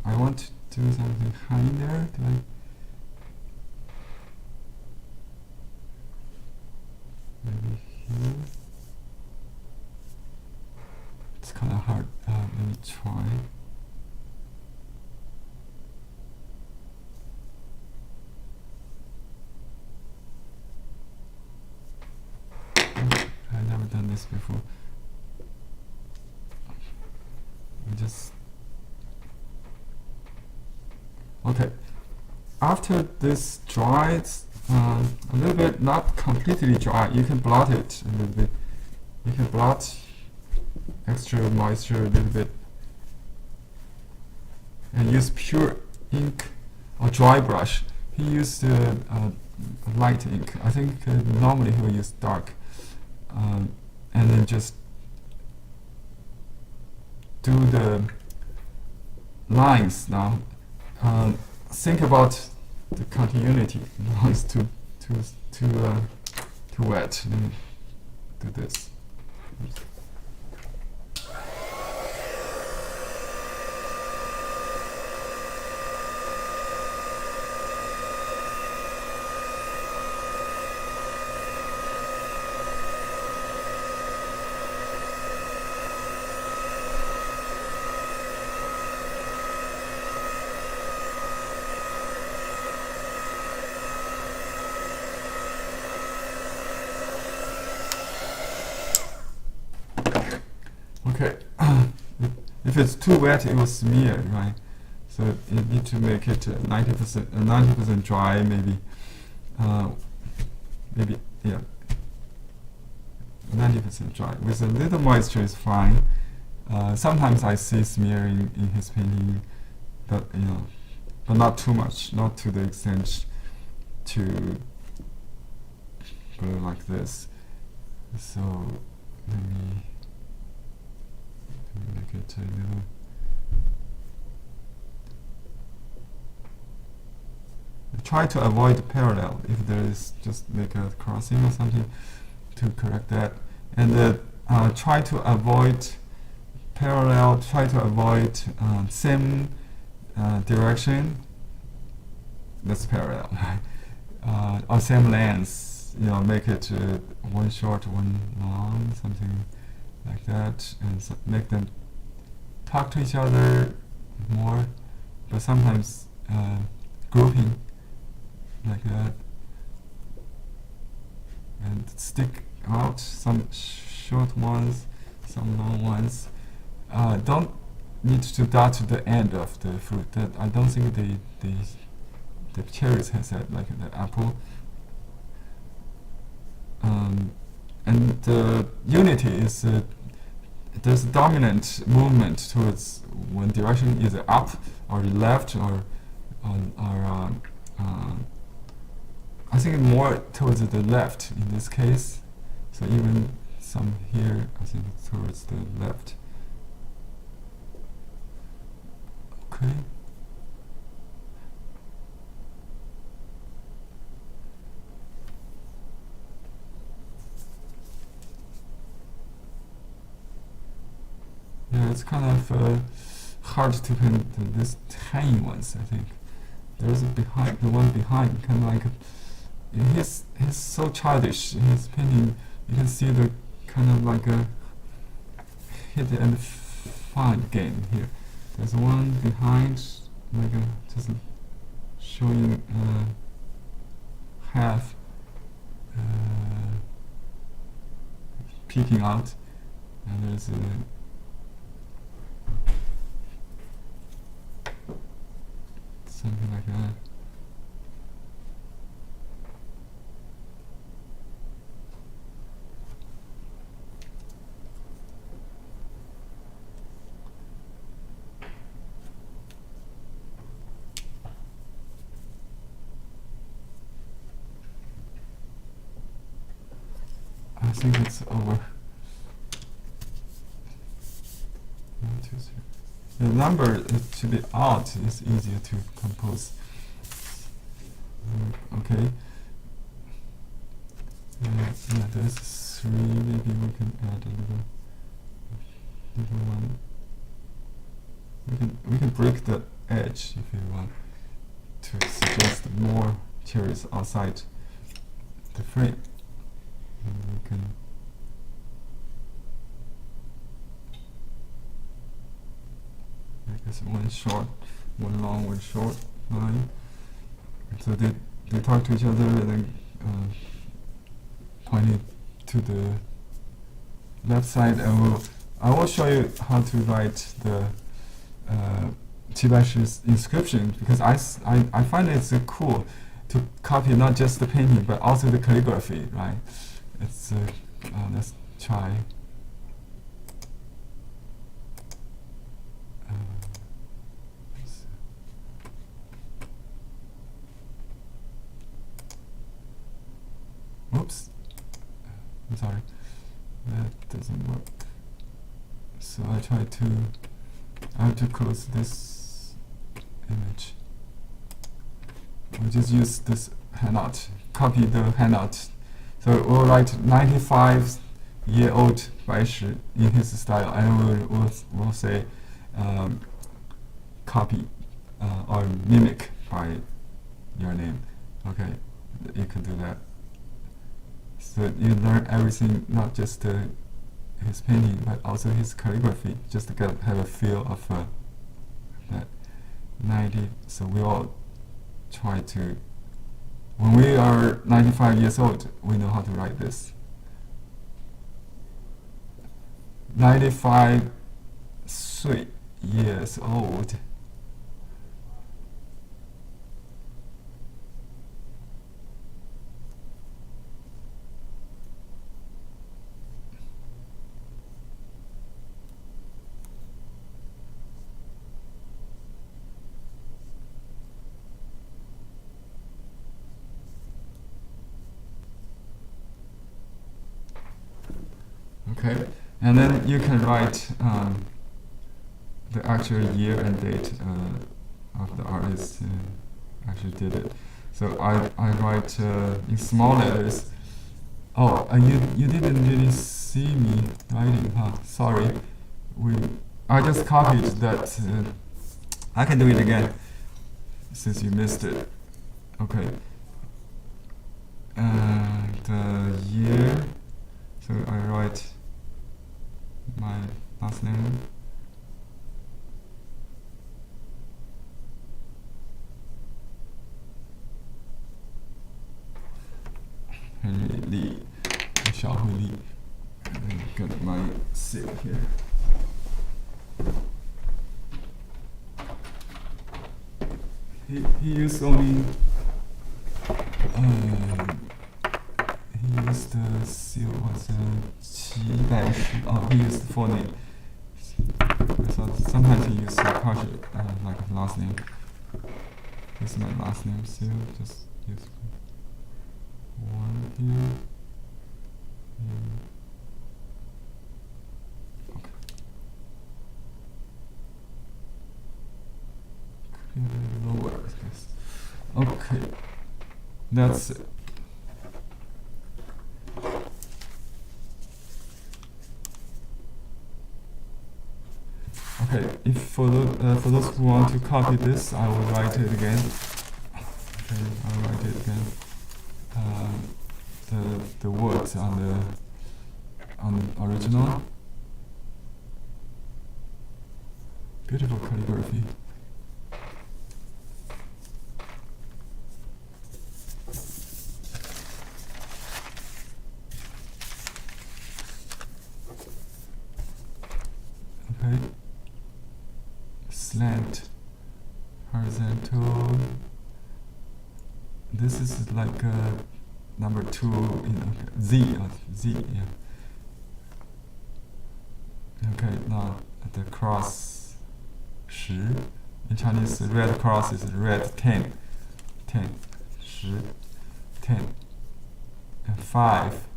I want to do something high in there. Maybe here. It's kind of hard. Let me try. I've never done this before. Okay. After this dries a little bit, not completely dry, you can blot it a little bit. You can blot extra moisture a little bit and use pure ink or dry brush. He used light ink. I think normally he will use dark, and then just do the lines now. Think about the continuity. Now it's too wet. Let me do this. Okay, if it's too wet, it will smear, right? So you need to make it 90% dry, maybe, yeah, 90% dry. With a little moisture is fine. Sometimes I see smearing in his painting, but but not too much, not to the extent to go like this. So let me make it a little. Try to avoid parallel. If there is, just make a crossing or something to correct that. And try to avoid parallel. Try to avoid same direction. That's parallel, or same length. Make it one short, one long, something like that, and make them talk to each other more, but sometimes grouping like that, and stick out some short ones, some long ones. Don't need to dot to the end of the fruit. That I don't think the cherries has that, like the apple. And the unity is there's a dominant movement towards one direction, either up or left or I think more towards the left in this case. So even some here, I think towards the left. Okay. Yeah, it's kind of hard to paint these tiny ones. I think there's the one behind, kind of like he's so childish. He's painting. You can see the kind of like a hit and find game here. There's one behind, like just showing half peeking out, and there's something like that. I think it's over. 1, 2, 3. The number to be odd is easier to compose. Okay. Yeah, there's 3. Maybe we can add a little one. We can break the edge if you want to suggest more cherries outside the frame. And we can make this one short, one long, one short line. So they talk to each other and then pointing to the left side, and I will show you how to write the Baishi's inscription, because I find it's cool to copy not just the painting but also the calligraphy, right? It's let's try. Oops, I'm sorry, that doesn't work. So I have to close this image. We'll just use this handout, copy the handout. So we'll write 95-year-old Baishi in his style, and we'll say copy or mimic by your name. Okay, you can do that. So you learn everything, not just his painting, but also his calligraphy, just to have a feel of that 90. So we all try to. When we are 95 years old, we know how to write this. 95 years old. Okay, and then you can write the actual year and date of the artist actually did it. So I write in small letters. Oh, you didn't really see me writing, huh? Sorry. I just copied that. I can do it again since you missed it. Okay. The year. So I write my last name 小慧力。Got my seal here. He used only he used the seal was 710. Oh, he used full name. So sometimes he used partial like last name. This is my last name seal. Just use one here. Okay. Lower, yes. Okay, that's it. Okay, if for those who want to copy this, I will write it again. Okay, I'll write it again. The words on the original. Beautiful calligraphy. Okay. Slant, horizontal. This is like number 2 in Z, yeah. Okay, now the cross 10. In Chinese, red cross is red 10. 10, 10. And 5,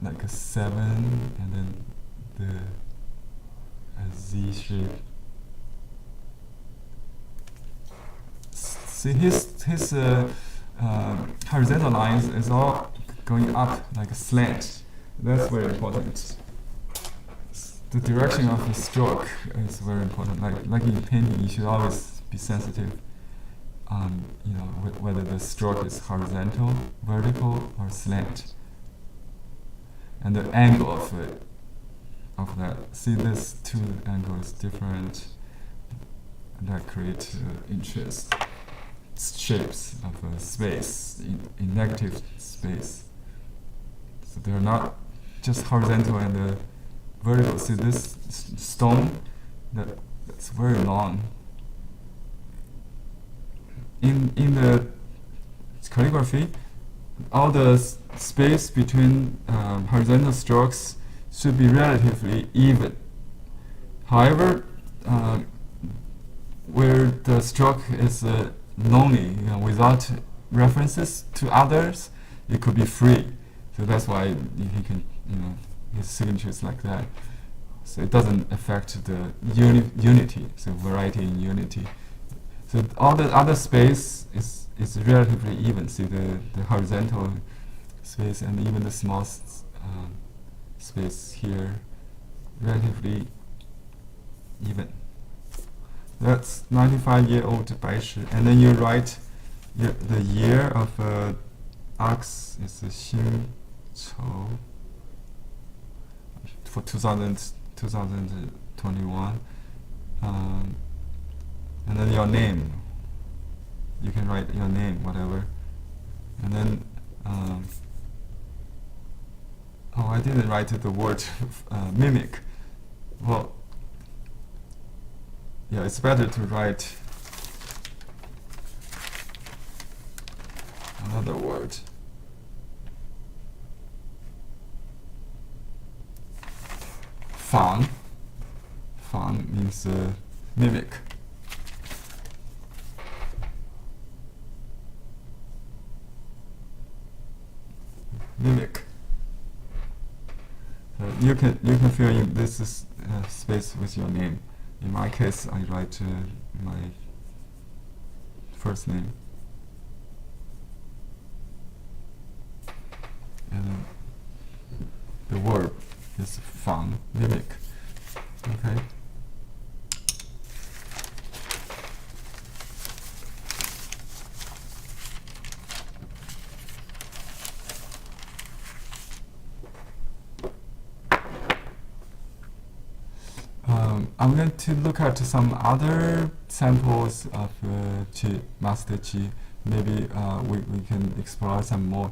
like a 7, and then the Z shape. See, his horizontal lines is all going up like a slant. That's very important. The direction of the stroke is very important. Like in painting, you should always be sensitive on whether the stroke is horizontal, vertical, or slant, and the angle of it. Of that, see, this two angles different, that create interest shapes of space in negative space. So they're not just horizontal and vertical. See this stone that's very long. In the calligraphy, all the space between horizontal strokes should be relatively even. However, where the stroke is lonely, without references to others, it could be free. So that's why he can, his signature is like that. So it doesn't affect the unity. So variety in unity. So all the other space is relatively even. See the horizontal space and even the small space here, relatively even. That's 95-year-old Baishi. And then you write the year of ox is Xin Chou for 2021. And then your name. You can write your name, whatever. And then I didn't write the word mimic. Well, yeah, it's better to write another word. Fang. Fang means mimic. Mimic. You can fill in this space with your name. In my case, I write my first name. And the verb is fang, mimic. Okay. I'm going to look at some other samples of Master Qi. Maybe we can explore some more.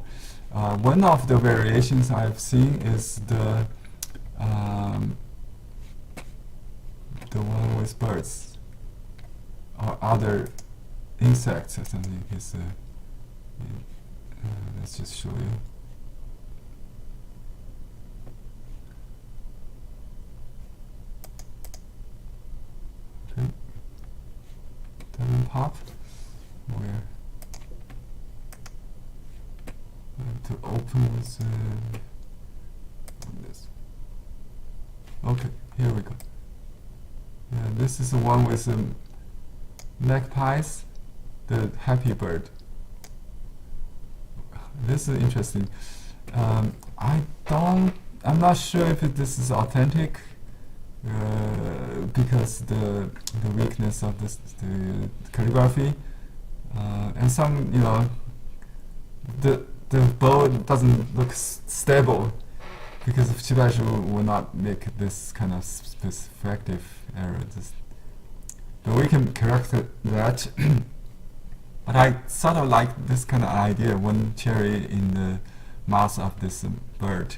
One of the variations I've seen is the one with birds or other insects or something. Let's just show you. Okay. Doesn't pop. Where? To open with this. Okay, here we go. Yeah, this is the one with magpies, the happy bird. This is interesting. I'm not sure if this is authentic because the weakness of the calligraphy and some, the bow doesn't look stable because of Baishi will not make this kind of perspective error. But we can correct that. But I sort of like this kind of idea, one cherry in the mouth of this bird,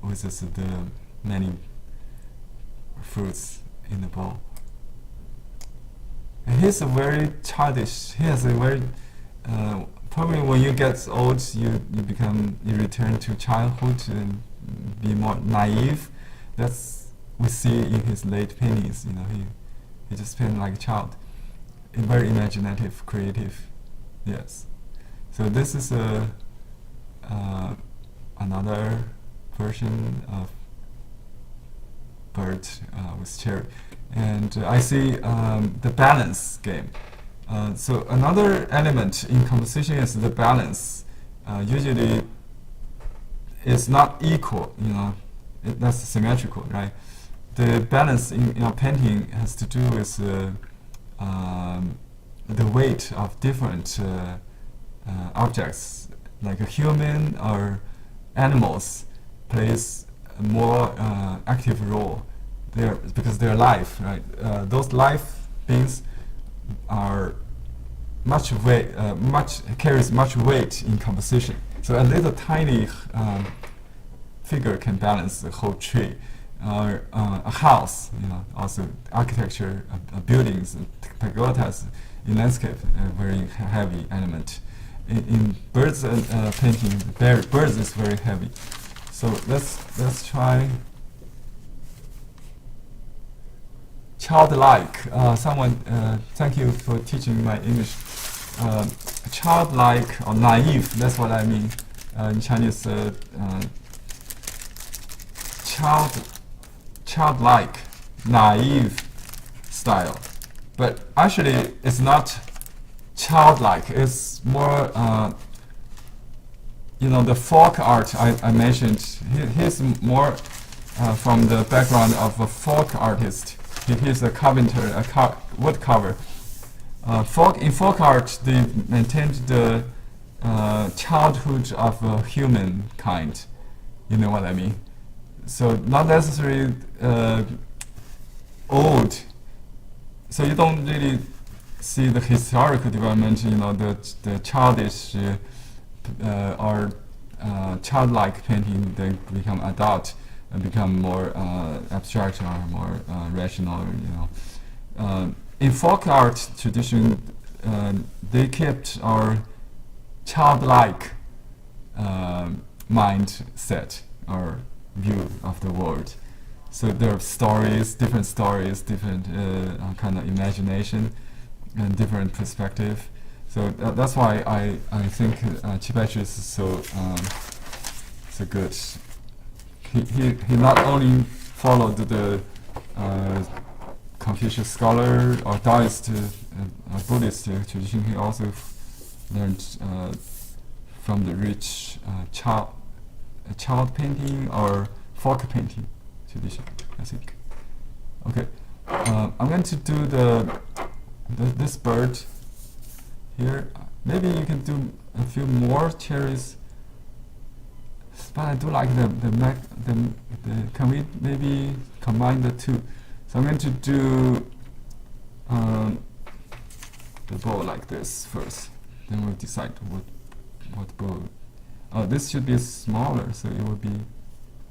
with the many fruits in the bowl. And he's a very childish. He has a very probably when you get old, you return to childhood and be more naive. That's we see in his late paintings. He just painted like a child. Very imaginative, creative, yes. So this is another version of bird with cherry, and I see the balance game. So another element in composition is the balance. Usually, it's not equal. That's symmetrical, right? The balance in a painting has to do with the weight of different objects, like a human or animals, plays a more active role there because they're live, right? Those live beings are carries much weight in composition. So a little tiny figure can balance the whole tree. A house, also architecture, buildings, pagodas in landscape, a very heavy element. In birds painting, birds is very heavy. So let's try childlike. Someone, thank you for teaching my English. Childlike or naive, that's what I mean in Chinese. Childlike, naive style, but actually it's not childlike. It's more, the folk art I mentioned. He's more from the background of a folk artist. He's a carpenter, a woodcarver. In folk art, they maintained the childhood of humankind. You know what I mean? So not necessarily old. So you don't really see the historical development. The childish or childlike painting. They become adult and become more abstract or more rational. In folk art tradition, they kept our childlike mindset or view of the world. So there are different kind of imagination and different perspective. So that's why I think Baishi is so good. He not only followed the Confucius scholar or Taoist Buddhist tradition, he also learned from the rich child painting or folk painting tradition, I think. Okay, I'm going to do this bird here. Maybe you can do a few more cherries, but I do like can we maybe combine the two? So I'm going to do the bow like this first, then we'll decide what what bird? Oh, this should be smaller, so it would be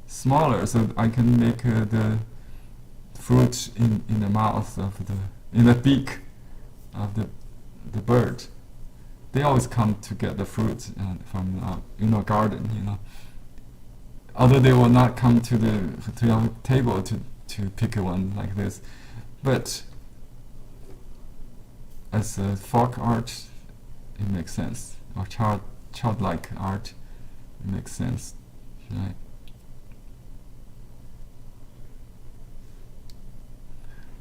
smaller, so I can make the fruit in the mouth of in the beak of the bird. They always come to get the fruit from garden, Although they will not come to your table to pick one like this, but as a folk art, it makes sense, or childlike art, it makes sense, right?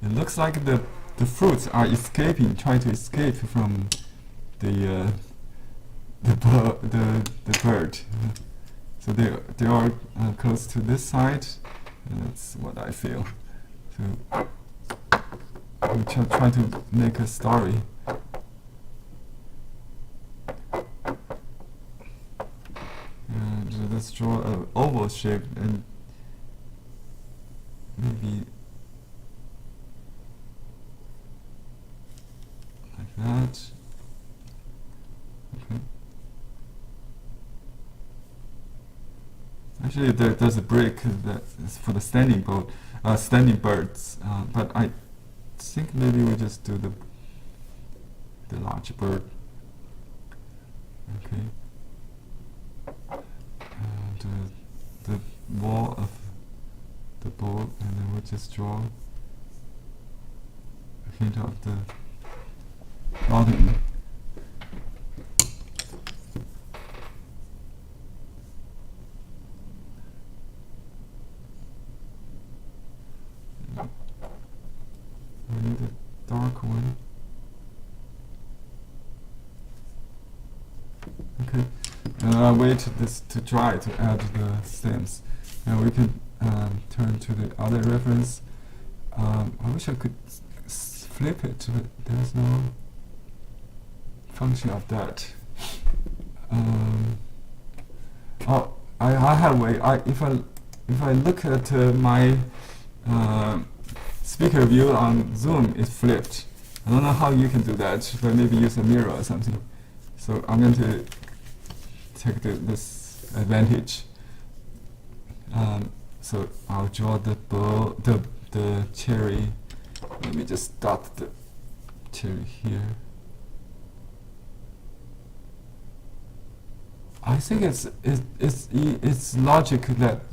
It looks like the fruits are trying to escape from the bird. So they are close to this side. And that's what I feel. So I'm trying to make a story. And let's draw an oval shape and maybe like that. Okay. Actually, there's a brick that is for the standing birds, but I think maybe we just do the large bird. Okay. And the wall of the boat, and then we'll just draw a hint of the bottom. We need a dark one. Okay, and I'll wait this to dry to add the stems. And we can turn to the other reference. I wish I could flip it, but there's no function of that. Oh, I have a way. If I look at my speaker view on Zoom, it's flipped. I don't know how you can do that, but maybe use a mirror or something. So I'm going to take this advantage. So I'll draw the cherry. Let me just dot the cherry here. I think it's logic that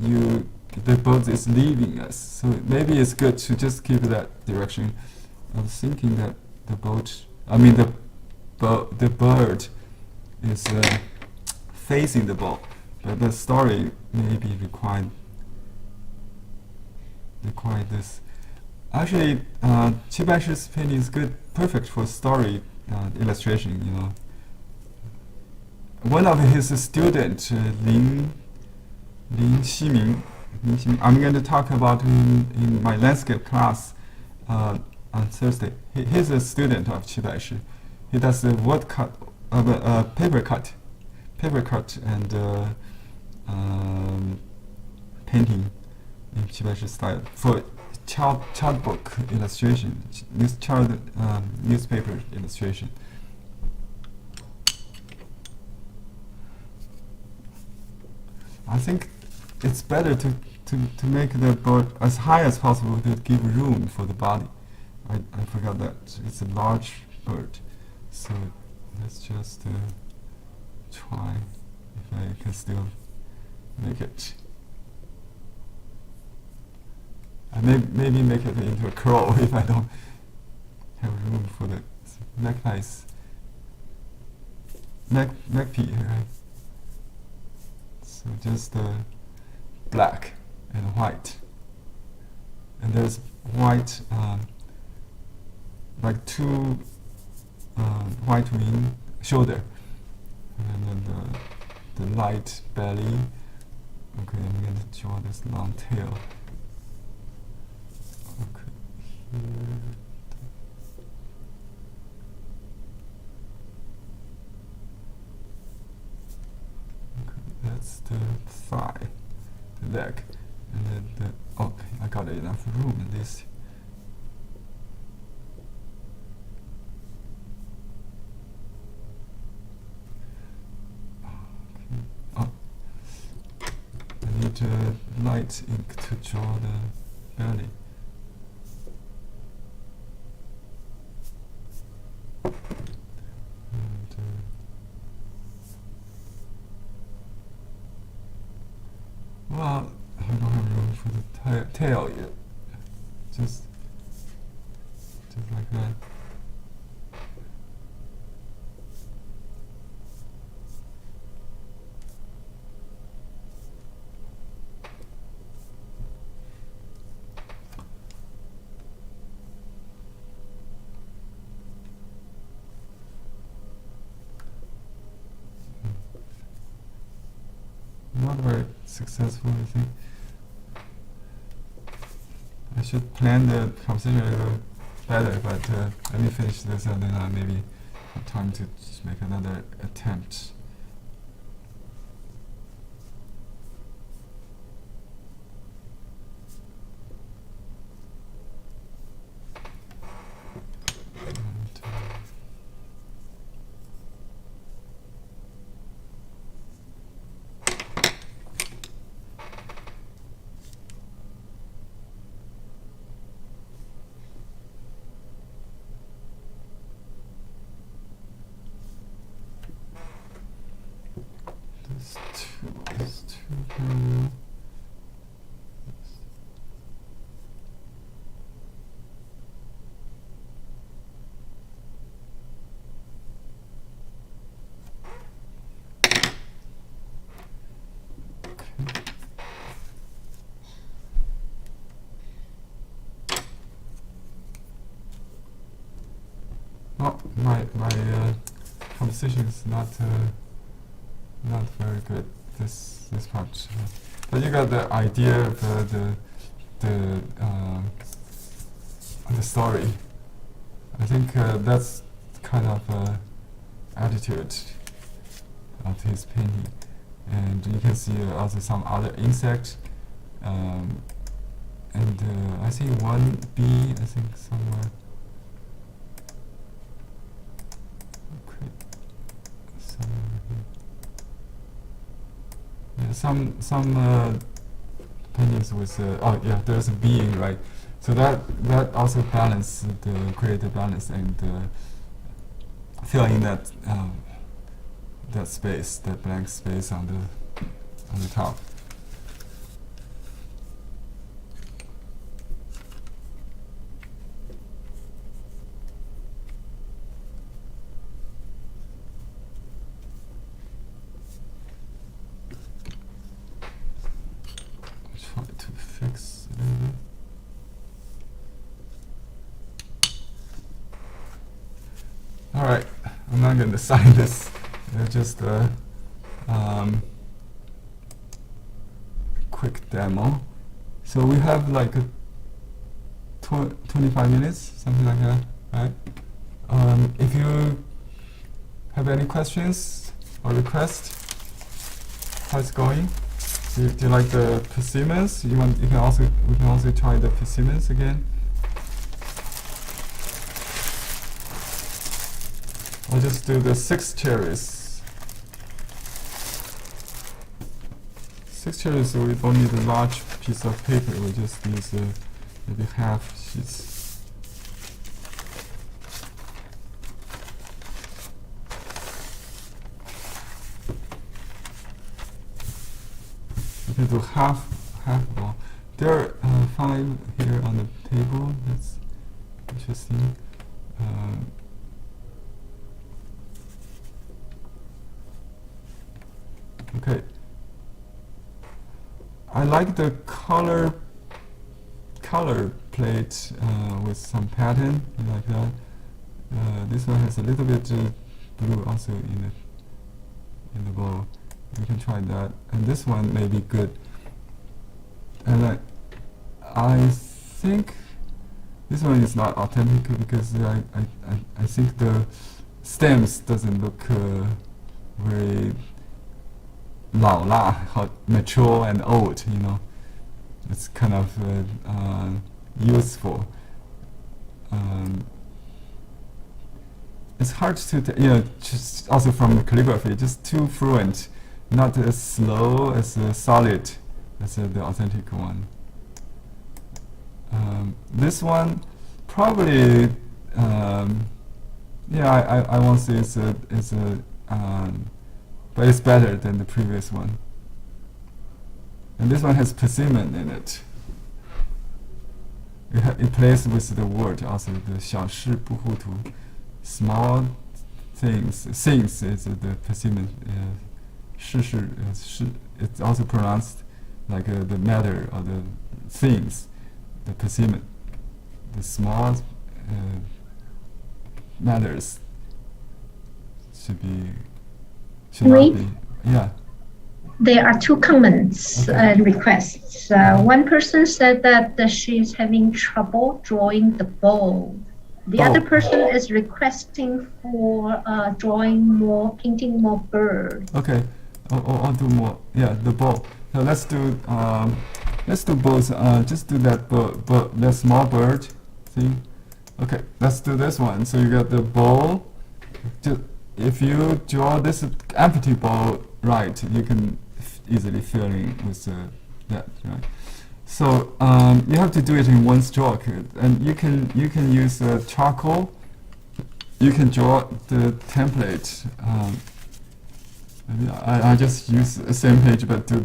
the bird is leaving us, so maybe it's good to just keep that direction. I was thinking that the bird is facing the boat, but the story maybe required this. Actually, Qi Baishi's painting is perfect for story illustration. One of his students, Lin Ximing, I'm going to talk about him in my landscape class on Thursday. He's a student of Qi Baishi. He does the paper cut and painting in Qi Baishi style for child book illustration, newspaper illustration. I think it's better to make the bird as high as possible to give room for the body. I forgot that it's a large bird, so let's just try if I can still make it. I maybe make it into a crow if I don't have room for the magpie, right? So just black and white, and there's white, like two white wing shoulder, and then the light belly. Okay, I'm going to draw this long tail. Okay, here. That's the thigh, the leg, and then okay, I got enough room in this. light ink to draw the belly. And, well, I don't have room for the tail yet. Just like that. Not very successful, I think. I should plan the composition a little better, but let me finish this and then I maybe have time to just make another attempt. It's too parallel. Oh, my composition is not very good. This part, but you got the idea of the story. I think that's kind of attitude of his painting, and you can see also some other insect, and I see one bee. I think somewhere. Okay, somewhere here. Yeah, some paintings with oh yeah, there's a being, right? So that also create the balance and fill in that space, that blank space on the top. Try to fix it a little bit. Alright, I'm not going to sign this. Just a quick demo. So we have like a 25 minutes, something like that, right? If you have any questions or requests, how it's going? Do you like the persimmons? We can also try the persimmons again. I'll just do the 6 cherries. 6 cherries, so we don't need a large piece of paper. We just use maybe half sheets. We can do half ball. There are 5 here on the table. That's interesting. Okay. I like the color plate with some pattern like that. This one has a little bit blue also in the bowl. We can try that. And this one may be good. And I think this one is not authentic because I think the stems doesn't look very 老辣, mature and old, you know. It's kind of useful. It's hard to, just also from the calligraphy, just too fluent, not as slow as a solid That's the authentic one. This one probably, yeah, I won't say it's a but it's better than the previous one. And this one has persimmon in it. It plays with the word also, the 小事不糊涂, small things is the persimmon. 事事 it's also pronounced like the matter or the things, the persimmon, the small matters should not be, yeah. There are two comments and requests. One person said that she's having trouble drawing the bow. The other person is requesting for painting more birds. Okay, I'll do more. Yeah, the bow. So let's do both. Just do that small bird thing. Okay, let's do this one. So you got the bow. If you draw this empty bow right, you can easily fill in with that, right? So you have to do it in one stroke, and you can use charcoal. You can draw the template. Maybe I just use the same page, but do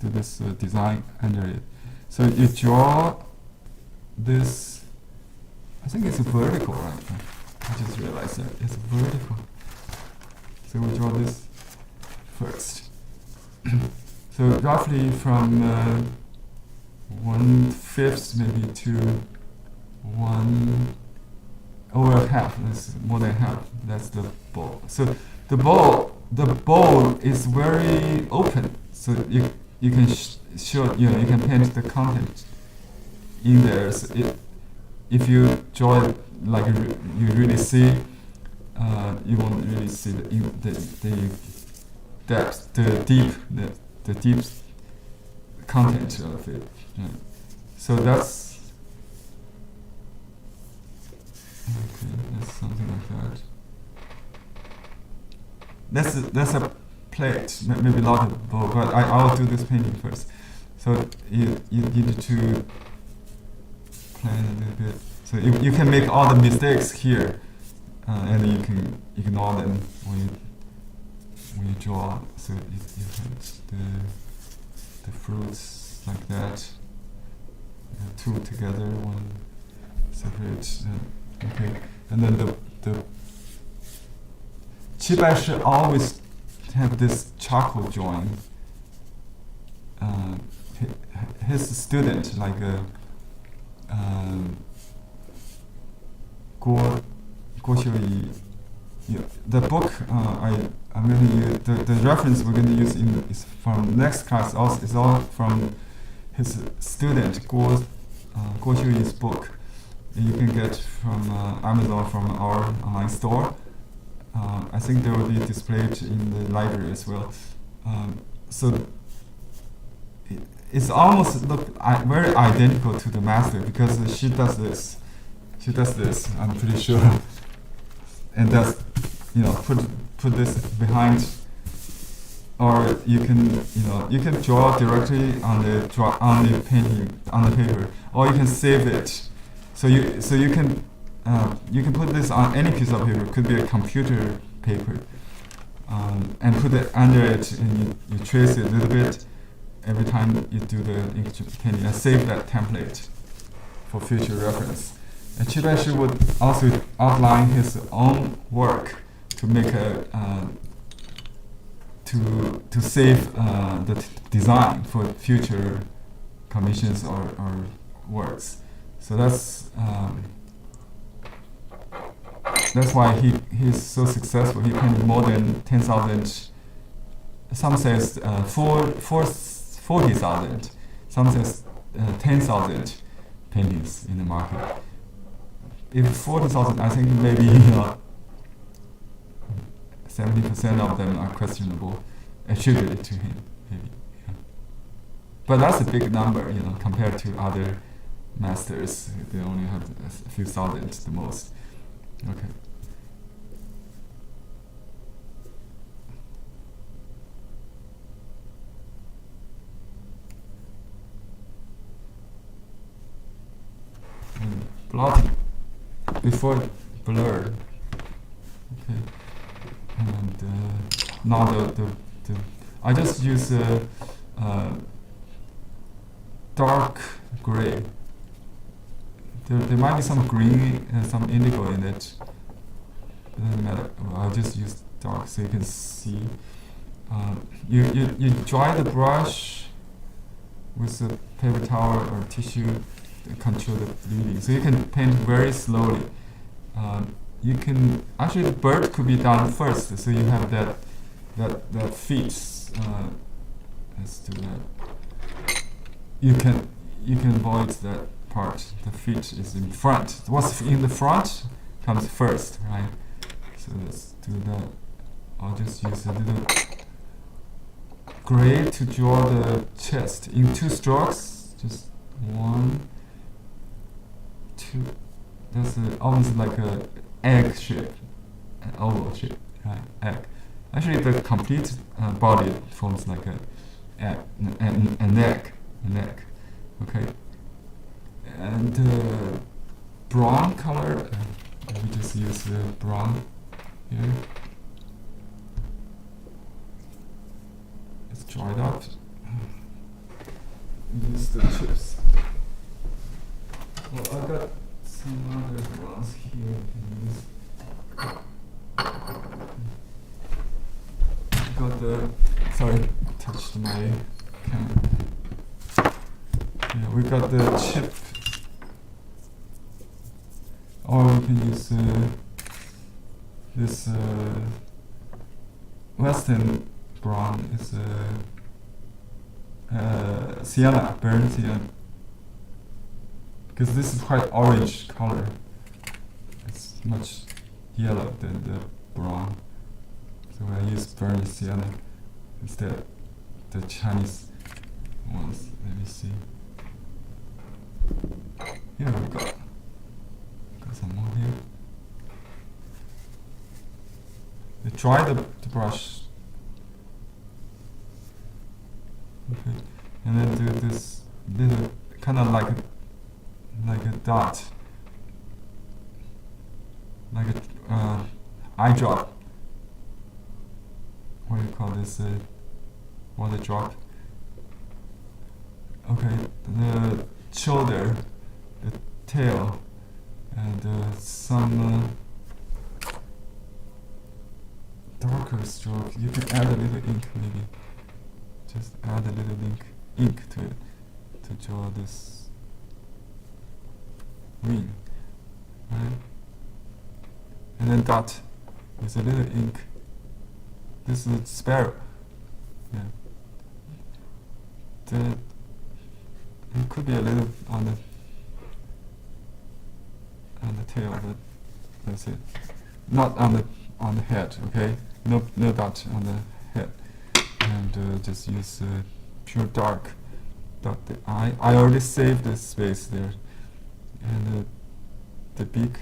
this design under it. So you draw this. I think it's a vertical, right? I just realized that it's vertical. So we draw this first. So roughly from 1/5 maybe to 1/2. That's more than half. That's the bowl. So the bowl is very open. So you can you can paint the content in there. So if you draw it like you really see, you won't really see the depth, the deep content of it. Yeah. So that's something like that. That's a plate, maybe not a bowl, but I'll do this painting first. So you need to plan a little bit. So you can make all the mistakes here, and you can ignore them when you draw. So you have the fruits like that, two together, one separate. Okay, and then the Baishi always have this charcoal drawing. His student, like Guo Xiuyi, the book I'm going to use, the reference we're going to use is from next class. Also, is all from his student Guo Xiuyi's book. You can get from Amazon, from our online store. I think they will be displayed in the library as well. So it's almost very identical to the master, because she does this. She does this, I'm pretty sure, and does, put this behind, or you can draw directly on the painting, on the paper, or you can save it. So you can put this on any piece of paper. It could be a computer paper, and put it under it, and you trace it a little bit every time you do the ink painting, and save that template for future reference. And Baishi would also outline his own work to make to save the design for future commissions or works. So that's why he's so successful. He painted more than 10,000. Some says 40,000. Some says 10,000 paintings in the market. If 40,000, I think maybe 70% of them are questionable, attributed to him. Maybe, yeah. But that's a big number, compared to other masters. They only have a few thousand the most. Okay. blotting before blur. Okay, and now the I just use dark gray. There might be some green and some indigo in it. It doesn't matter. I'll just use dark so you can see. You dry the brush with a paper towel or tissue to control the bleeding. So you can paint very slowly. You can actually the bird could be done first, so you have that feet. Let's do that. You can avoid that part. The feet is in front. What's in the front comes first, right? So let's do that. I'll just use a little gray to draw the chest in 2 strokes. Just 1, 2. That's almost like a egg shape, an oval shape, right? Egg. Actually, the complete body forms like a egg, an egg. Okay. And brown color. We just use the brown here. It's dried up. Use the chips. Well, I got some other ones here. Got the. Sorry, touched my camera. Yeah, we got the chip. Or we can use this Western brown. It's sienna, burnt sienna. Because this is quite orange color. It's much yellow than the brown. So I use burnt sienna instead the Chinese ones. Let me see. Here we go. Got some more here. You dry the brush. Okay. And then do this little kind of like a dot. Like a eye drop. What do you call this? Water drop. Okay, the shoulder, the tail, and some darker stroke. You can add a little ink maybe. Just add a little ink to it to draw this wing, right? And then dot with a little ink. This is a sparrow. Yeah. It could be a little on the tail, but that's it. Not on the head, okay? No dot on the head. And just use pure dark. Dot the eye. I already saved the space there. And the beak,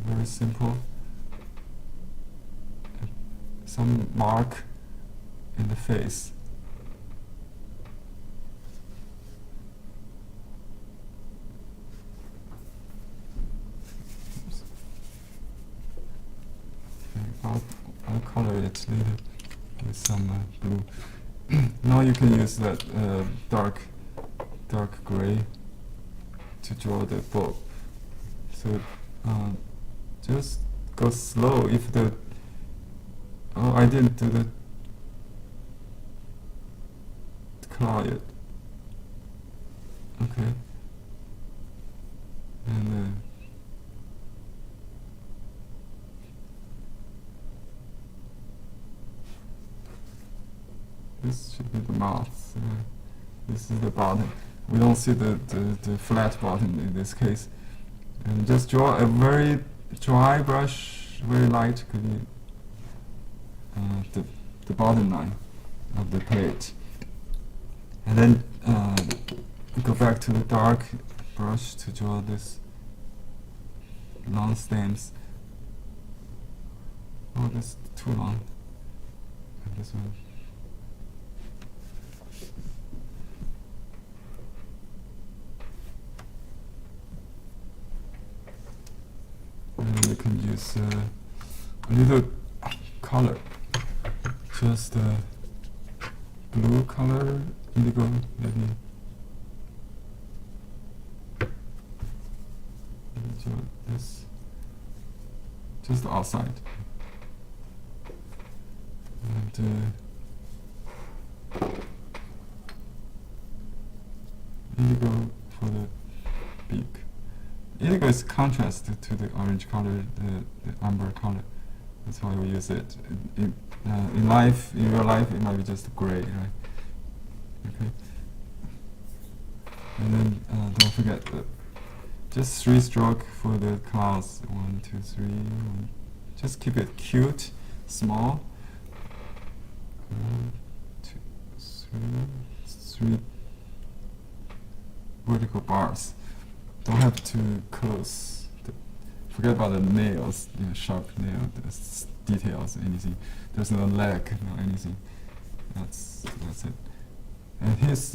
very simple. Some mark in the face. Okay, I'll color it later with some blue. Now you can use that dark gray to draw the bulb. So just go slow. If the I didn't do the claw yet. Okay. And this should be the mouth. This is the bottom. We don't see the flat bottom in this case. And just draw a very dry brush, very light, could be the bottom line of the plate. And then go back to the dark brush to draw this long stems. Oh, that's too long. And this one. I can use a little color, just blue color, indigo maybe. This just outside, and indigo for the beak. Indigo is contrast to the orange color, the amber color. That's why we use it. In real life, it might be just gray, right? Okay. And then don't forget just 3 stroke for the clouds. 1, 2, 3. Just keep it cute, small. 1, 2, 3 vertical bars. Don't have to close. Forget about the nails, sharp nail, the details, anything. There's no leg, no anything. That's it. And his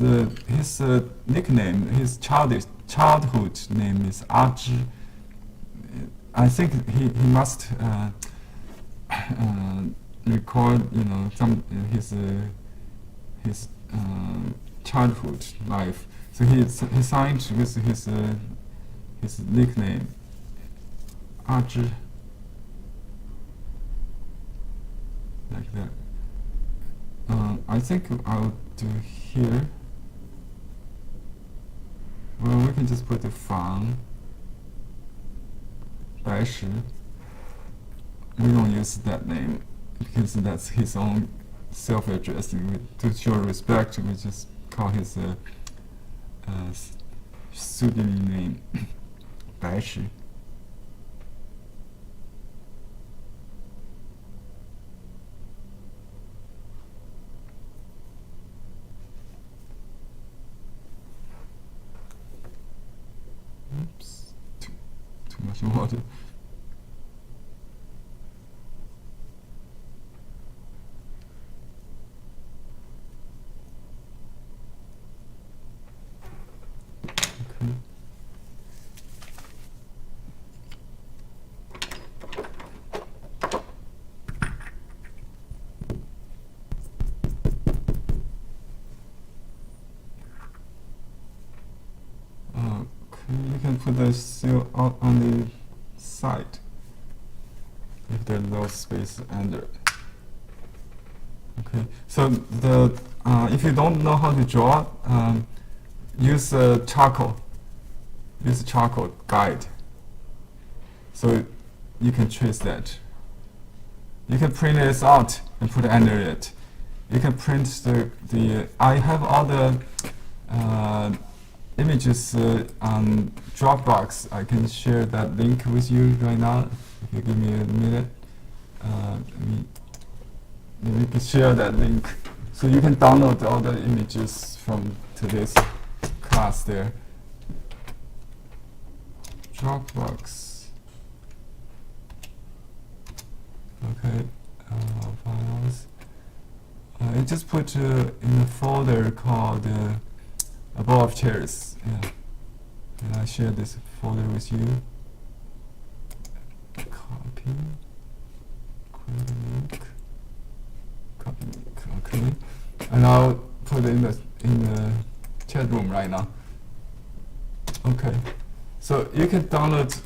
nickname, his childhood name is Aji. I think he must record, some his childhood life. So he signed with his nickname, Aji, like that. I think I'll do here. Well, we can just put the Fang, Baishi. We don't use that name because that's his own self-address. To show respect, we just call his pseudonym name, Baishi. Oops, too much water. Okay. You can put the seal out on the side if there's no space under. Okay, so if you don't know how to draw, use charcoal. Use charcoal guide. So you can trace that. You can print this out and put under it. You can print the. I have all the images on Dropbox. I can share that link with you right now. If you give me a minute, we can share that link, so you can download all the images from today's class there. Dropbox. Okay, files. I just put in a folder called above chairs. Yeah. And I share this folder with you. Copy. Create a link. Copy link. Okay. And I'll put it in the chat room right now. Okay. So you can download.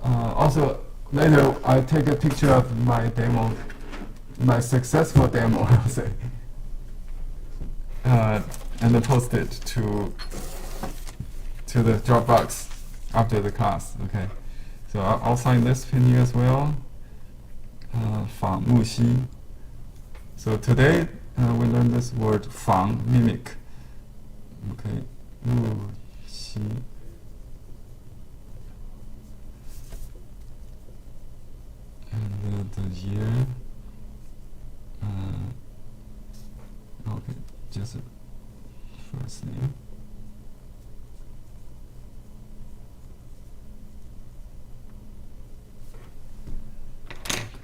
Also later I take a picture of my demo, my successful demo, I'll say. And then post it to the Dropbox after the class. Okay, so I'll sign this pin here as well. 仿木犀. So today we learned this word 仿 mimic. Okay, 木犀. And the year. Okay, just first name.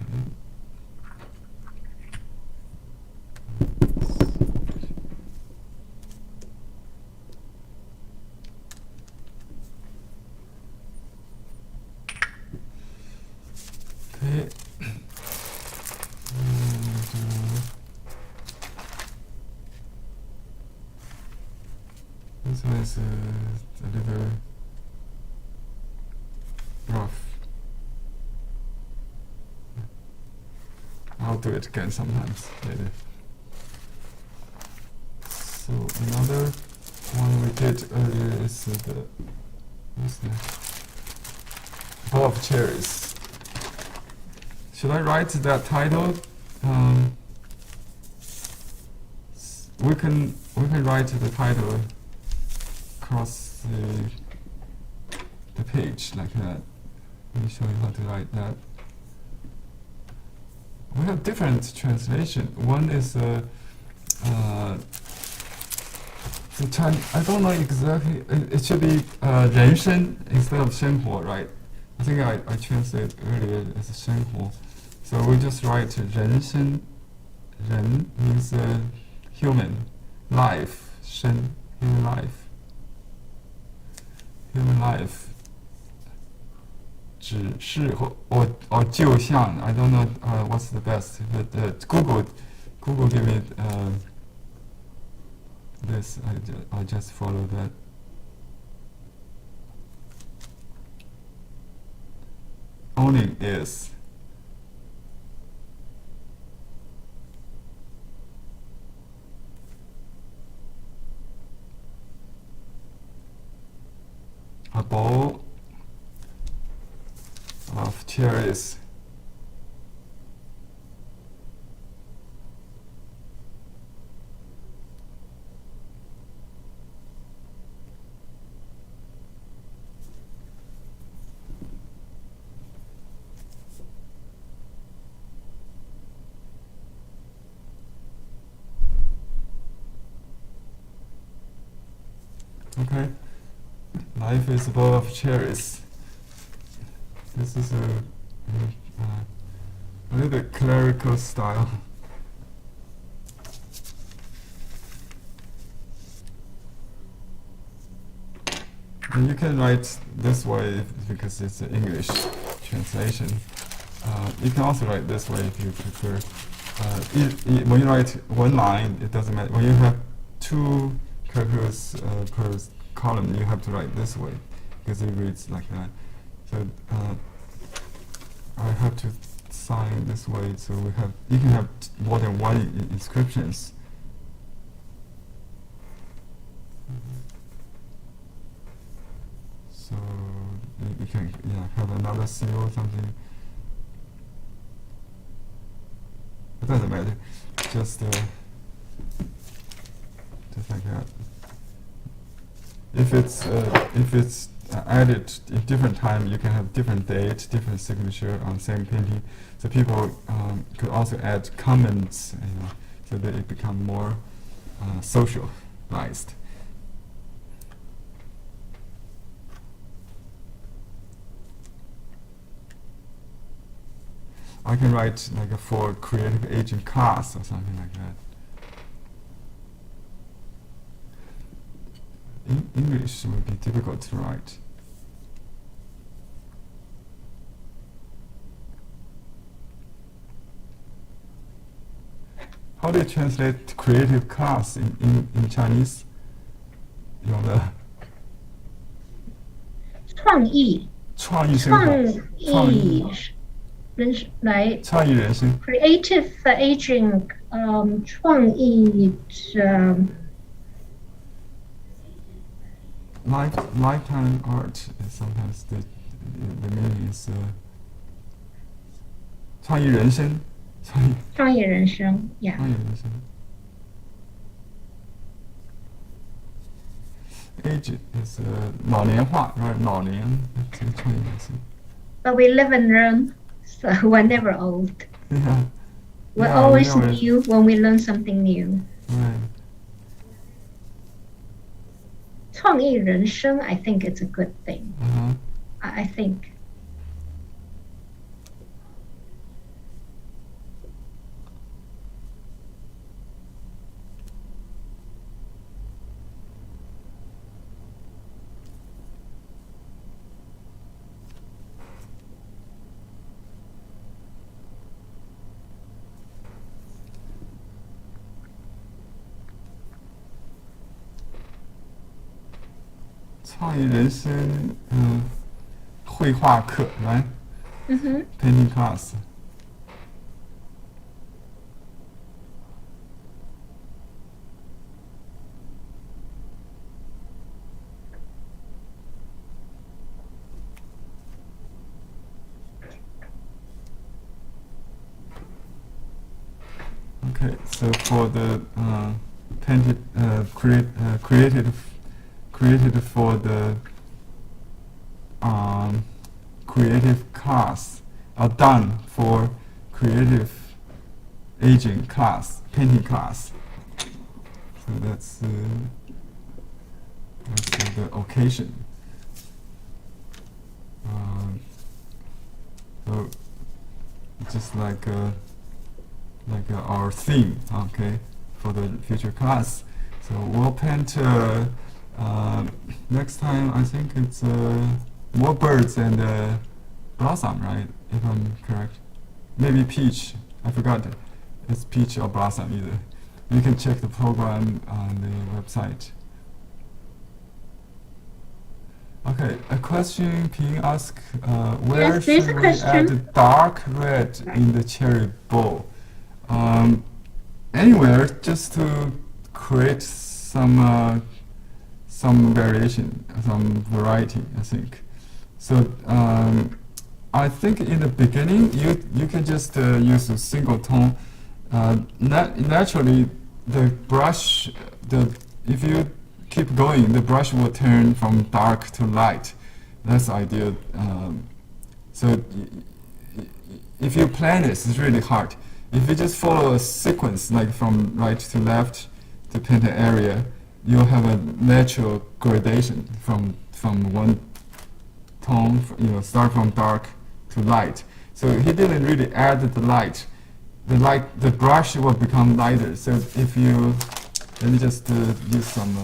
Okay. Okay. This one is a little rough. I'll do it again sometimes later. So another one we did earlier is what's the bowl of cherries. Should I write that title? We can write the title across the page like that. Let me show you how to write that. We have different translation. One is the I don't know exactly. It should be 人生 instead of 生活, right? I think I translated earlier as 生活. So we just write 人生. 人 means human, life, 生 human life. Human life. 只是 or 就像 I don't know what's the best, but Google give me this. I'll just follow that. Owning is a bowl of cherries. Okay, life is a bowl of cherries. This is a little bit clerical style. And you can write this way because it's an English translation. You can also write this way if you prefer. When you write one line, it doesn't matter. When you have two characters per column, you have to write this way because it reads like that. So I have to sign this way, so you can have more than one inscriptions. So you can have another seal or something. It doesn't matter. Just like that. If it's added in different time, you can have different date, different signature on same painting. So people could also add comments, so that it become more socialized. I can write like a for creative agent class or something like that. In English would be difficult to write. How do you translate creative class in Chinese? 有的创意人生 creative aging 创意 lifetime art is sometimes the meaning is 创意人生 创意人生 yeah 创意人生 age is 老年化 right 老年这个创意人生 but we live and learn so we're never old yeah we're always new when we learn something new right 创意人生 I think it's a good thing I think 创意人生，绘画课，right? Painting class. Okay, so for the created for the creative class, are done for creative aging class, painting class. So that's the occasion. So just like our theme, okay, for the future class. So we'll paint next time. I think it's more birds and blossom, right? If I'm correct. Maybe peach. I forgot. It's peach or blossom either. You can check the program on the website. Okay, a question being asked, where Yes, there's should a we add question. dark red in the cherry bowl? Anywhere, just to create some variation, some variety, I think. So I think in the beginning you can just use a single tone. Naturally, the brush, if you keep going, the brush will turn from dark to light. That's ideal. So if you plan this, it's really hard. If you just follow a sequence, like from right to left to paint an area, you'll have a natural gradation from one tone, start from dark to light. So he didn't really add the light. The brush will become lighter. So if you, let me just use some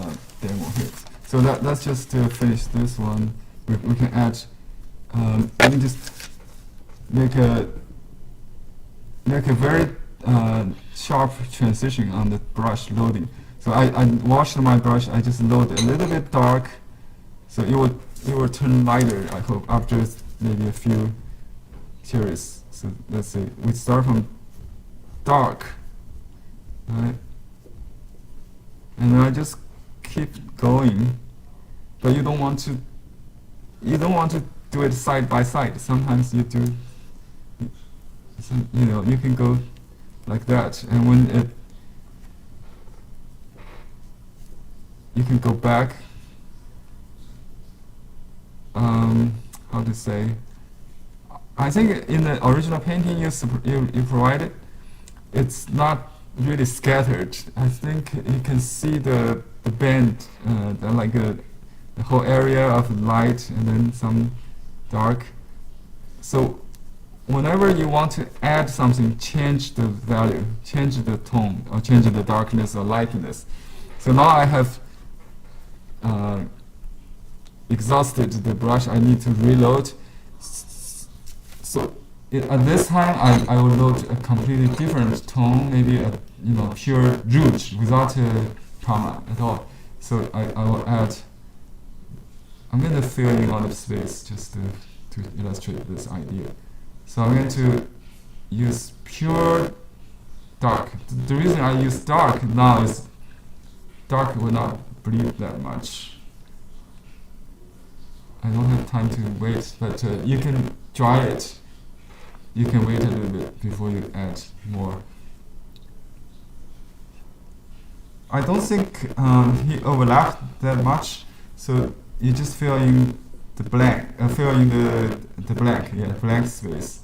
demo here. So that's just to finish this one. We can add, let me just make a very sharp transition on the brush loading. So I washed my brush. I just load a little bit dark, so it will turn lighter. I hope after maybe a few cherries. So let's see. We start from dark, right? And I just keep going, but you don't want to do it side by side. Sometimes you do. So, you can go like that, and when you can go back. How to say? I think in the original painting you provided, it's not really scattered. I think you can see the band, the whole area of light and then some dark. So whenever you want to add something, change the value, change the tone, or change the darkness or lightness. So now I have exhausted the brush. I need to reload. So at this time, I will load a completely different tone, maybe a pure rouge without a comma at all. So I will add. I'm going to fill in a lot of space just to illustrate this idea. So I'm going to use pure dark. The reason I use dark now is dark will not bleed that much. I don't have time to wait, but you can dry it. You can wait a little bit before you add more. I don't think he overlapped that much, so you just fill in the blank, the blank, blank space.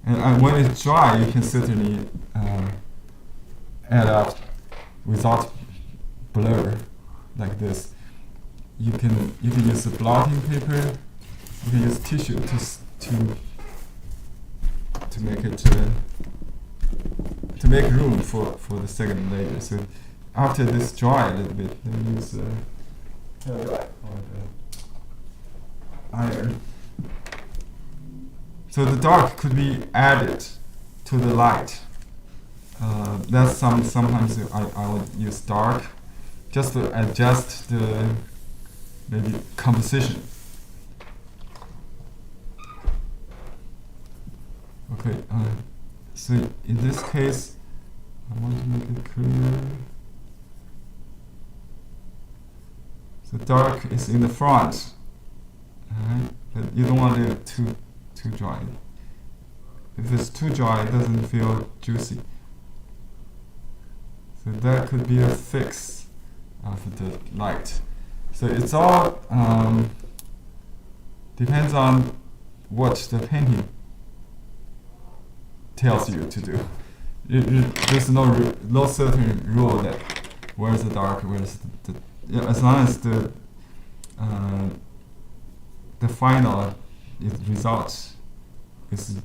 And when it's dry, you can certainly add up without blur, like this. You can use a blotting paper. You can use tissue to make it to make room for the second layer. So after this dry a little bit, then use or the iron. So the dark could be added to the light. That's sometimes I would use dark just to adjust maybe composition. Okay, so in this case, I want to make it clear. So dark is in the front, alright? But you don't want it too dry. If it's too dry, it doesn't feel juicy. So that could be a fix of the light. So it's all depends on what the painting tells you to do. There's no certain rule that where's the dark, where's the as long as the final result is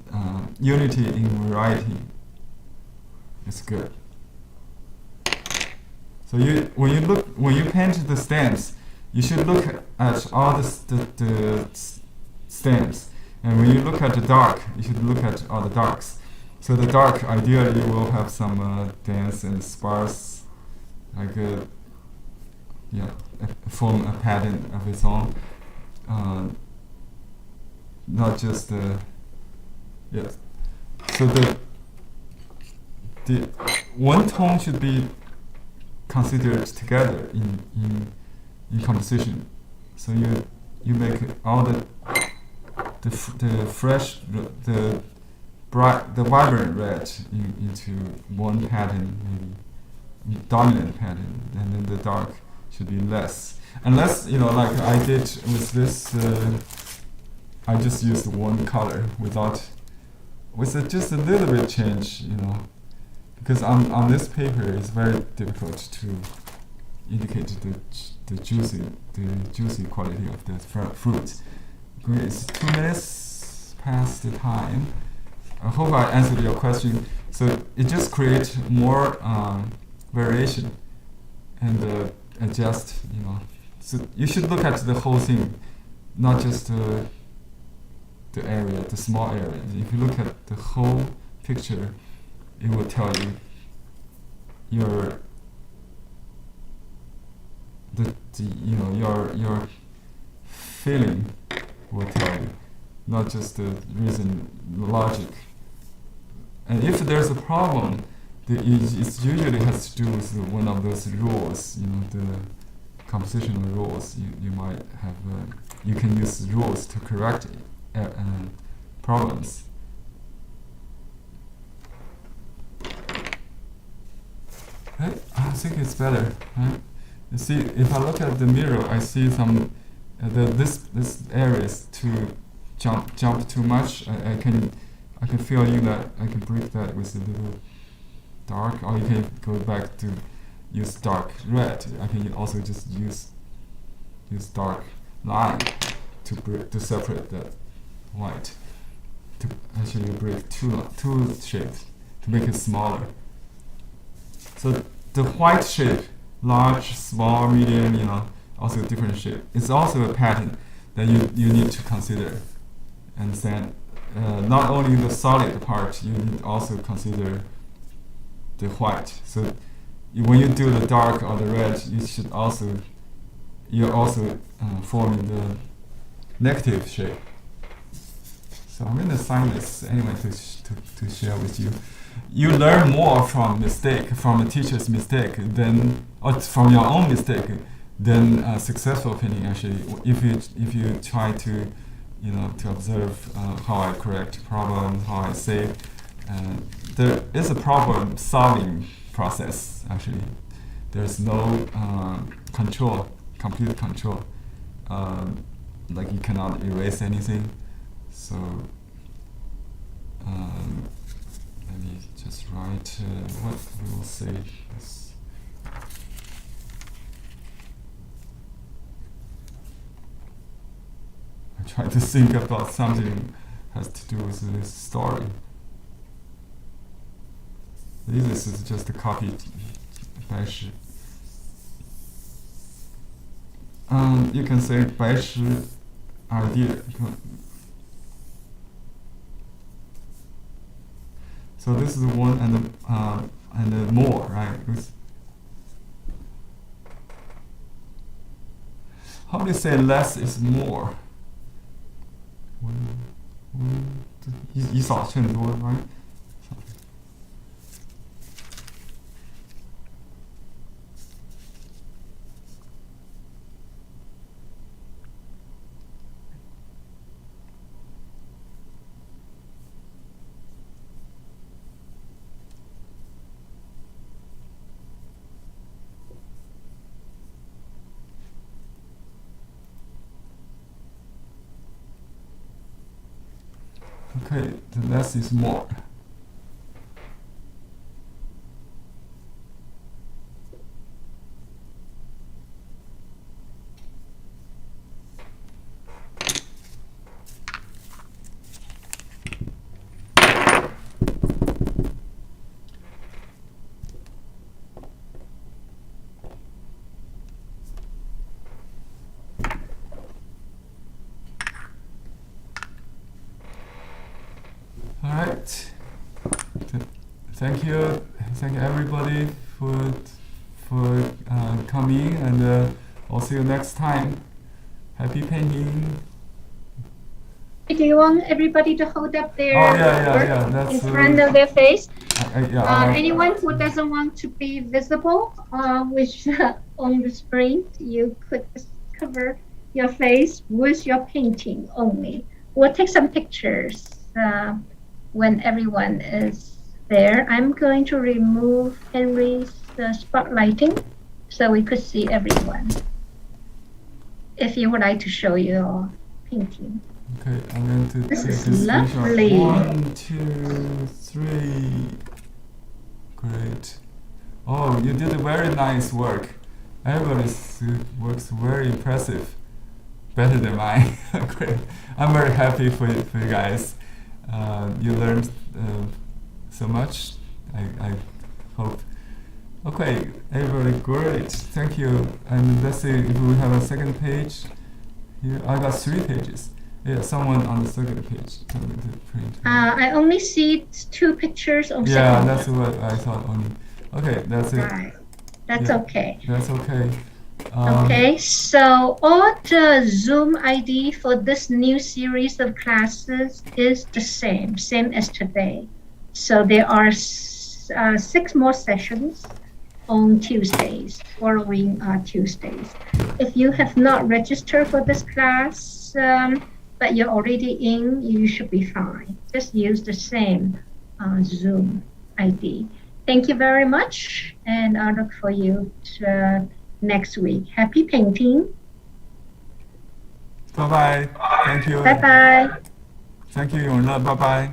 unity in variety, it's good. So when you paint the stems, you should look at all the stems, and when you look at the dark, you should look at all the darks. So the dark ideally will have some dense and sparse, like form a pattern of its own, not just So the one tone should be considered together in composition. So you make all the fresh, the bright, the vibrant red into one pattern, maybe dominant pattern, and then the dark should be less. Unless, like I did with this, I just used one color with just a little bit change, because on this paper it's very difficult to indicate the juicy quality of the fruit. Okay, it's 2 minutes past the time. I hope I answered your question. So it just creates more variation and adjust. So you should look at the whole thing, not just the area, the small area. If you look at the whole picture, it will tell you your feeling will tell you, not just the reason, logic. And if there's a problem, it usually has to do with one of those rules, the compositional rules. You might have, you can use rules to correct problems. Right? I think it's better. Right? You see, if I look at the mirror, I see some this area is too jump too much. I can feel that I can break that with a little dark, or you can go back to use dark red. I can also just use dark line to separate that white, to actually break two shapes to make it smaller. So the white shape, large, small, medium, also different shape. It's also a pattern that you need to consider. And then not only the solid part, you need also consider the white. So when you do the dark or the red, you're also forming the negative shape. So I'm going to sign this anyway to share with you. You learn more from a teacher's mistake or from your own mistake than successful painting. Actually, if you try to to observe how I correct problems, how I say, there is a problem solving process. Actually, there's no complete control. Like you cannot erase anything. So let me just write what we will say. I try to think about something has to do with this story. This is just a copy Baishi. You can say Baishi idea. So this is one and more, right? How do you say less is more? 以少衬多，反正。Okay, the less is more. Alright. Thank you everybody for coming, and I'll see you next time. Happy painting. Do you want everybody to hold up their work That's in front of their face? Yeah. Anyone who doesn't want to be visible, which on the screen, you could just cover your face with your painting only. We'll take some pictures when everyone is there. I'm going to remove Henry's spotlighting so we could see everyone. If you would like to show your painting. Okay, I'm going to this take is a screenshot. Lovely. 1, 2, 3. Great. Oh, you did a very nice work. Everybody's works very impressive. Better than mine. Great. I'm very happy for you guys. You learned so much. I hope. Okay, everybody, great. Thank you. And let's see if we have a second page. Here, I got 3 pages. Yeah, someone on the second page. I only see 2 pictures of yeah, second. That's what I thought only. Okay, that's it. Right. That's okay. That's okay. Okay, so all the Zoom ID for this new series of classes is the same as today. So there are 6 more sessions on Tuesdays, following Tuesdays. If you have not registered for this class, but you're already in, you should be fine. Just use the same Zoom ID. Thank you very much, and I'll look for you next week. Happy painting. Bye-bye. Thank you. Bye-bye. Thank you, Yongre. Bye-bye.